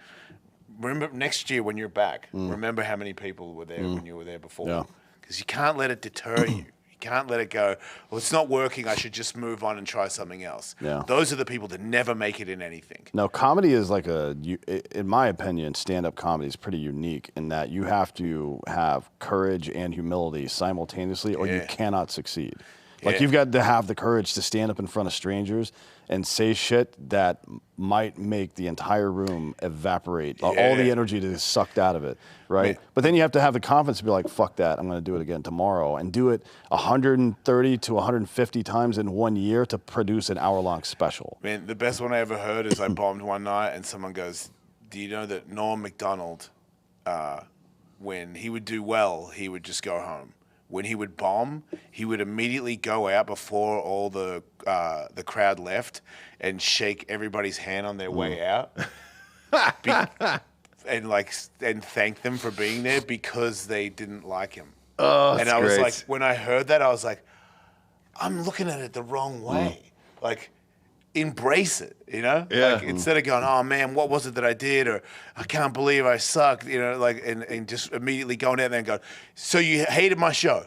remember next year when you're back, remember how many people were there when you were there before. Because you can't let it deter you. Can't let it go, well, it's not working, I should just move on and try something else. Yeah. Those are the people that never make it in anything. No, comedy is like in my opinion, stand-up comedy is pretty unique in that you have to have courage and humility simultaneously or you cannot succeed. Like, you've got to have the courage to stand up in front of strangers and say shit that might make the entire room evaporate. All the energy that is sucked out of it, right? But then you have to have the confidence to be like, fuck that, I'm going to do it again tomorrow. And do it 130 to 150 times in 1 year to produce an hour-long special. Man, the best one I ever heard is I bombed one night and someone goes, do you know that Macdonald, when he would do well, he would just go home. When he would bomb, he would immediately go out before all the crowd left and shake everybody's hand on their way out, and thank them for being there because they didn't like him. Oh, and that's I was great. like, when I heard that, I was like, I'm looking at it the wrong way. Like, embrace it, you know? Yeah. Like, instead of going, oh man, what was it that I did? Or I can't believe I sucked, you know, like, and just immediately going out there and going, so you hated my show.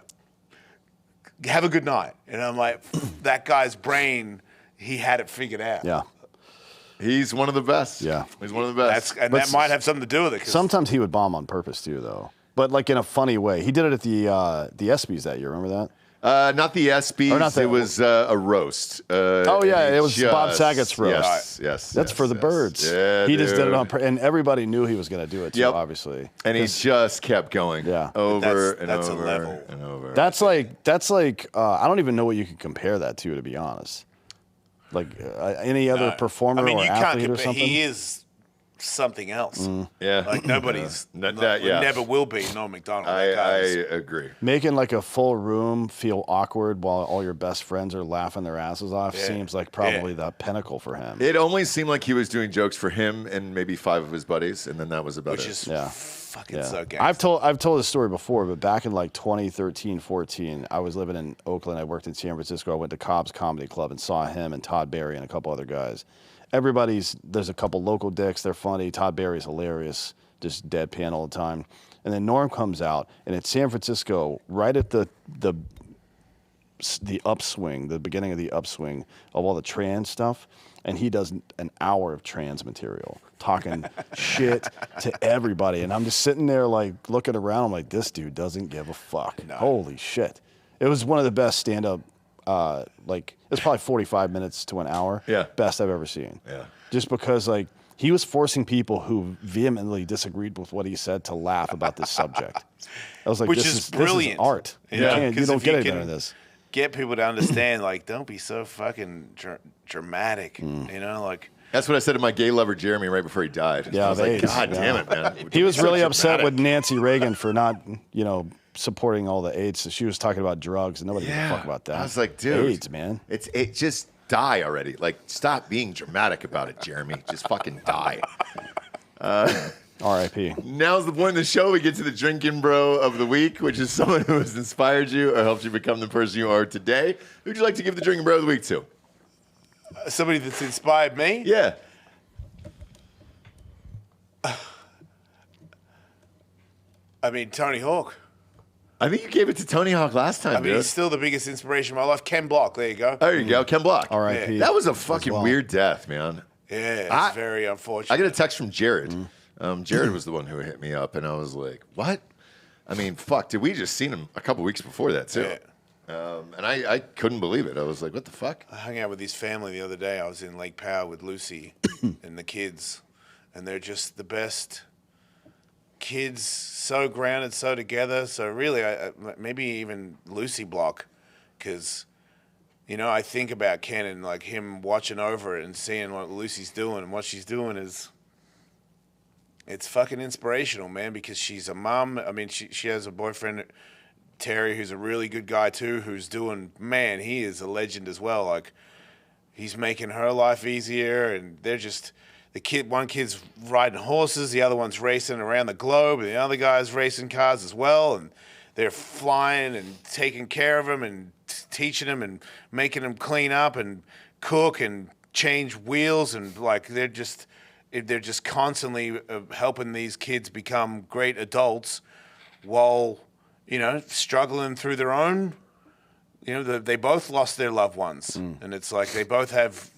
Have a good night. And I'm like, that guy's brain, he had it figured out. Yeah. He's one of the best. Yeah. He's one of the best. That might have something to do with it. Sometimes he would bomb on purpose too, though. But like in a funny way. He did it at the ESPYs that year. Remember that? Not the ESPYs. It was a roast. It was Bob Saget's roast. Yes. That's for the birds. Yeah, he just did it on purpose. And everybody knew he was going to do it too, obviously. And he just kept going. Yeah. That's a level. and over. That's like I don't even know what you can compare that to be honest. Like any other performer or athlete or something. He is something else. Yeah. Like nobody's, never will be Macdonald. I agree. Making like a full room feel awkward while all your best friends are laughing their asses off seems like probably the pinnacle for him. It only seemed like he was doing jokes for him and maybe 5 of his buddies, and then that was about Which it. is fucking so gangster. I've told this story before, but back in like 2013, 14, I was living in Oakland. I worked in San Francisco. I went to Cobb's Comedy Club and saw him and Todd Barry and a couple other guys. There's a couple local dicks. They're funny. Todd Barry's hilarious, just deadpan all the time. And then Norm comes out, and it's San Francisco, right at the upswing, the beginning of the upswing of all the trans stuff. And he does an hour of trans material, talking shit to everybody. And I'm just sitting there, like, looking around. I'm like, this dude doesn't give a fuck. No. Holy shit. It was one of the best stand-up, it's probably 45 minutes to an hour. Yeah. Best I've ever seen. Yeah. Just because, like, he was forcing people who vehemently disagreed with what he said to laugh about this subject. I was like, Which this is brilliant. This is art. Yeah. You don't get any better than this. Get people to understand, like, don't be so fucking dramatic, you know, like. That's what I said to my gay lover Jeremy right before he died. Yeah, I was like, God damn it, man. He was So really upset dramatic. with Nancy Reagan for not, supporting all the AIDS. So she was talking about drugs, and nobody gave a fuck about that. I was like, dude, AIDS, man. It just die already. Like, stop being dramatic about it, Jeremy. Just fucking die. R.I.P. Now's the point in the show we get to the Drinkin' Bro of the week, which is someone who has inspired you or helped you become the person you are today. Who'd you like to give the Drinkin' Bro of the week to? Somebody that's inspired me? Yeah. I mean, Tony Hawk. I think you gave it to Tony Hawk last time, I mean, dude. he's still the biggest inspiration of my life. Ken Block, there you go. There you go, Ken Block. R.I.P. That was a fucking weird death, man. Yeah, it's very unfortunate. I got a text from Jared. Jared was the one who hit me up, and I was like, what? I mean, fuck, did we just seen him a couple weeks before that, too? Yeah. And I couldn't believe it. I was like, what the fuck? I hung out with his family the other day. I was in Lake Powell with Lucy and the kids, and they're just the best kids, so grounded, so together. So really, maybe even Lucy Block, because, I think about Ken and like him watching over it and seeing what Lucy's doing, and what she's doing is, it's fucking inspirational, man, because she's a mom. I mean, she has a boyfriend, Terry, who's a really good guy too, who's doing, man, he is a legend as well. Like, he's making her life easier, and they're just, one kid's riding horses, the other one's racing around the globe, and the other guy's racing cars as well, and they're flying and taking care of him and teaching him and making him clean up and cook and change wheels, and like they're just constantly helping these kids become great adults while, struggling through their own, they both lost their loved ones. And it's like they both have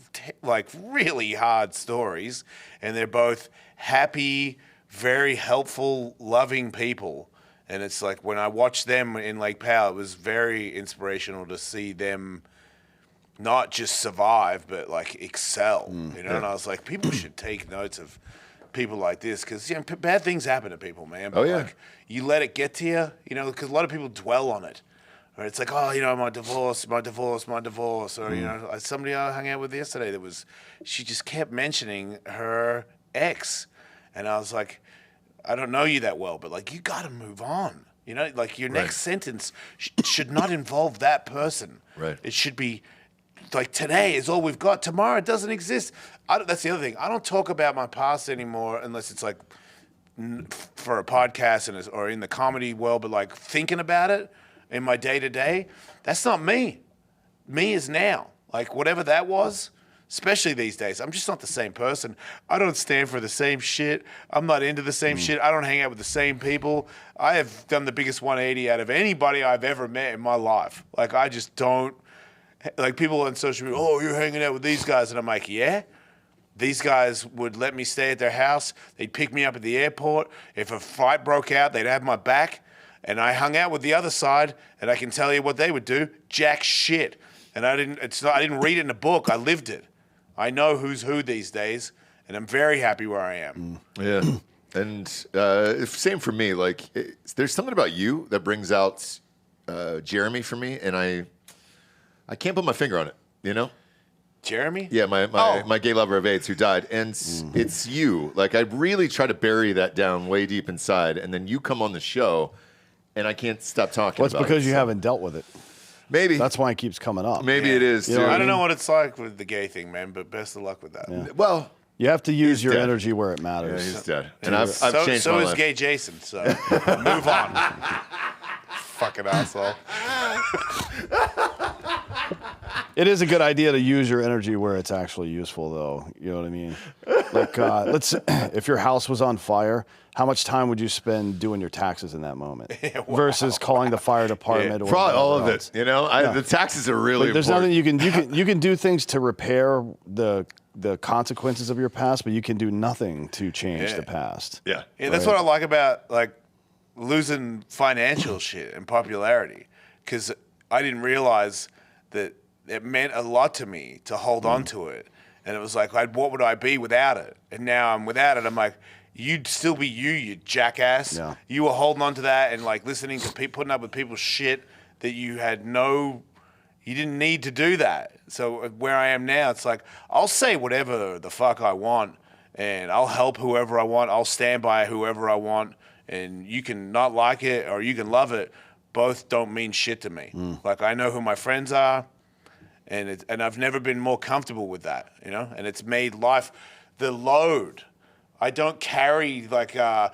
really hard stories, and they're both happy, very helpful, loving people. And it's like when I watched them in Lake Powell, it was very inspirational to see them not just survive, but like excel. You know, and I was like, people should take notes of people like this because bad things happen to people, man. But like, you let it get to you, you know, because a lot of people dwell on it. Or it's like, oh, you know, my divorce. Or, you know, somebody I hung out with yesterday she just kept mentioning her ex. And I was like, I don't know you that well, but like, you got to move on. You know, like your next sentence should not involve that person. Right. It should be like, today is all we've got. Tomorrow doesn't exist. That's the other thing. I don't talk about my past anymore unless it's like for a podcast or in the comedy world, but like thinking about it in my day-to-day, that's not me. Me is now. Like whatever that was, especially these days, I'm just not the same person. I don't stand for the same shit. I'm not into the same shit. I don't hang out with the same people. I have done the biggest 180 out of anybody I've ever met in my life. Like I just don't, like people on social media, oh, you're hanging out with these guys. And I'm like, yeah. These guys would let me stay at their house. They'd pick me up at the airport. If a fight broke out, they'd have my back. And I hung out with the other side, and I can tell you what they would do: jack shit. And I didn't read it in a book. I lived it. I know who's who these days, and I'm very happy where I am. Yeah, and same for me. Like, there's something about you that brings out Jeremy for me, and I can't put my finger on it. You know. Jeremy? Yeah, my gay lover of AIDS who died. And it's you. Like, I really try to bury that down way deep inside. And then you come on the show, and I can't stop talking about it. Well, it's because you haven't dealt with it. Maybe. That's why it keeps coming up. Maybe it is, too. I don't know what it's like with the gay thing, man, but best of luck with that. Yeah. Well, you have to use your energy where it matters. Yeah, he's dead. And I've changed so my is life. gay Jason, so move on. Fucking asshole. It is a good idea to use your energy where it's actually useful, though. You know what I mean? Like, if your house was on fire, how much time would you spend doing your taxes in that moment versus calling the fire department? Or probably all of else? it. You know, the taxes are really. Like, there's important. nothing you can do things to repair the consequences of your past, but you can do nothing to change the past. Yeah, that's what I like about like losing financial shit and popularity, because I didn't realize that it meant a lot to me to hold on to it. And it was like, what would I be without it? And now I'm without it. I'm like, you'd still be you jackass. Yeah. You were holding on to that and like listening to people, putting up with people's shit that you didn't need to do that. So where I am now, it's like, I'll say whatever the fuck I want, and I'll help whoever I want. I'll stand by whoever I want. And you can not like it or you can love it. Both don't mean shit to me. Like, I know who my friends are. And I've never been more comfortable with that, you know? And it's made life, the load. I don't carry like, I've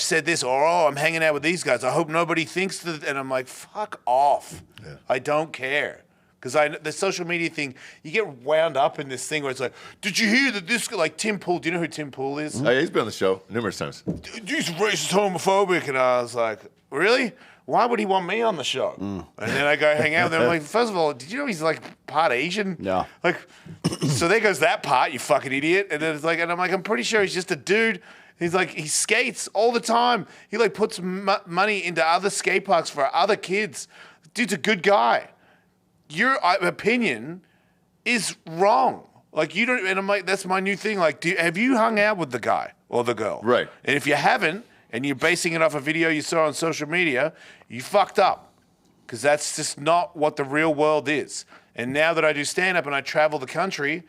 said this, or, I'm hanging out with these guys. I hope nobody thinks that. And I'm like, fuck off. Yeah. I don't care. Because the social media thing, you get wound up in this thing where it's like, did you hear that this, like Tim Pool, do you know who Tim Pool is? Oh, yeah, he's been on the show numerous times. He's racist, homophobic. And I was like, really? Why would he want me on the show? And then I go hang out with him. I'm like, first of all, did you know he's like part Asian? Yeah. Like, so there goes that part, you fucking idiot. And then it's like, and I'm like, I'm pretty sure he's just a dude. He's like, he skates all the time. He like puts money into other skate parks for other kids. Dude's a good guy. Your opinion is wrong. Like, you don't, and I'm like, that's my new thing. Like, have you hung out with the guy or the girl? Right. And if you haven't, and you're basing it off a video you saw on social media, you fucked up. Because that's just not what the real world is. And now that I do stand-up and I travel the country,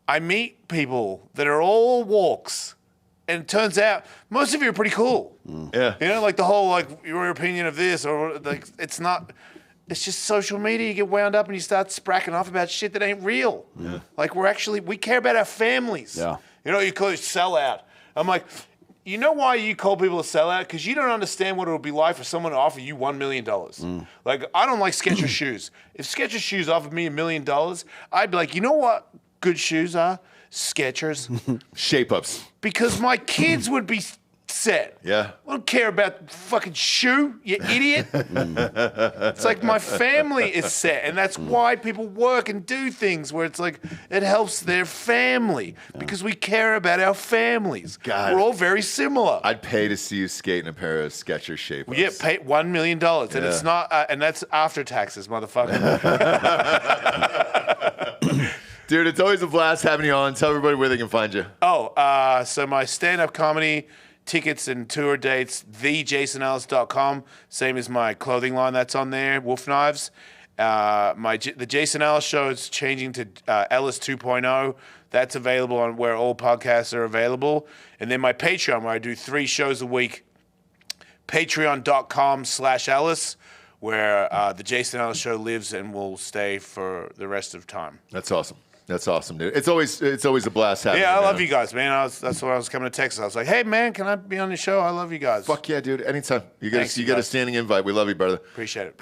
I meet people that are all walks. And it turns out, most of you are pretty cool. Yeah. You know, like the whole, like, your opinion of this, or like, it's just social media. You get wound up and you start spracking off about shit that ain't real. Yeah. Like, we care about our families. Yeah. You know, you call it sellout. I'm like, you know why you call people a sellout? Because you don't understand what it would be like for someone to offer you $1 million. Like, I don't like Skechers shoes. If Skechers shoes offered me $1 million, I'd be like, you know what good shoes are? Skechers. Shape-ups. Because my kids would be set. Yeah. I don't care about the fucking shoe, you idiot. It's like my family is set, and that's why people work and do things where it's like it helps their family because we care about our families. God. We're all very similar. I'd pay to see you skate in a pair of Skechers Shape-Ups. Yeah, pay $1 million, and it's not, and that's after taxes, motherfucker. Dude, it's always a blast having you on. Tell everybody where they can find you. So my stand-up comedy tickets and tour dates, thejasonellis.com. Same as my clothing line that's on there, Wolf Knives. The Jason Ellis Show is changing to Ellis 2.0. That's available on where all podcasts are available. And then my Patreon, where I do 3 shows a week, patreon.com/Ellis, where the Jason Ellis Show lives and will stay for the rest of time. That's awesome. That's awesome, dude. It's always a blast having you. Yeah, I love you guys, man. That's why I was coming to Texas. I was like, hey, man, can I be on the show? I love you guys. Fuck yeah, dude. Anytime. You get a standing invite. We love you, brother. Appreciate it.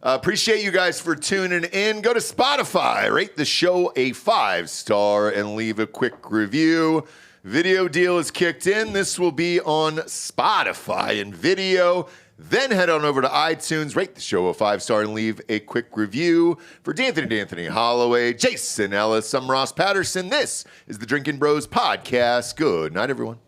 Appreciate you guys for tuning in. Go to Spotify, rate the show a 5-star, and leave a quick review. Video deal is kicked in. This will be on Spotify and video. Then head on over to iTunes, rate the show a 5-star, and leave a quick review. For D'Anthony Hollaway, Jason Ellis, I'm Ross Patterson. This is the Drinkin' Bros Podcast. Good night, everyone.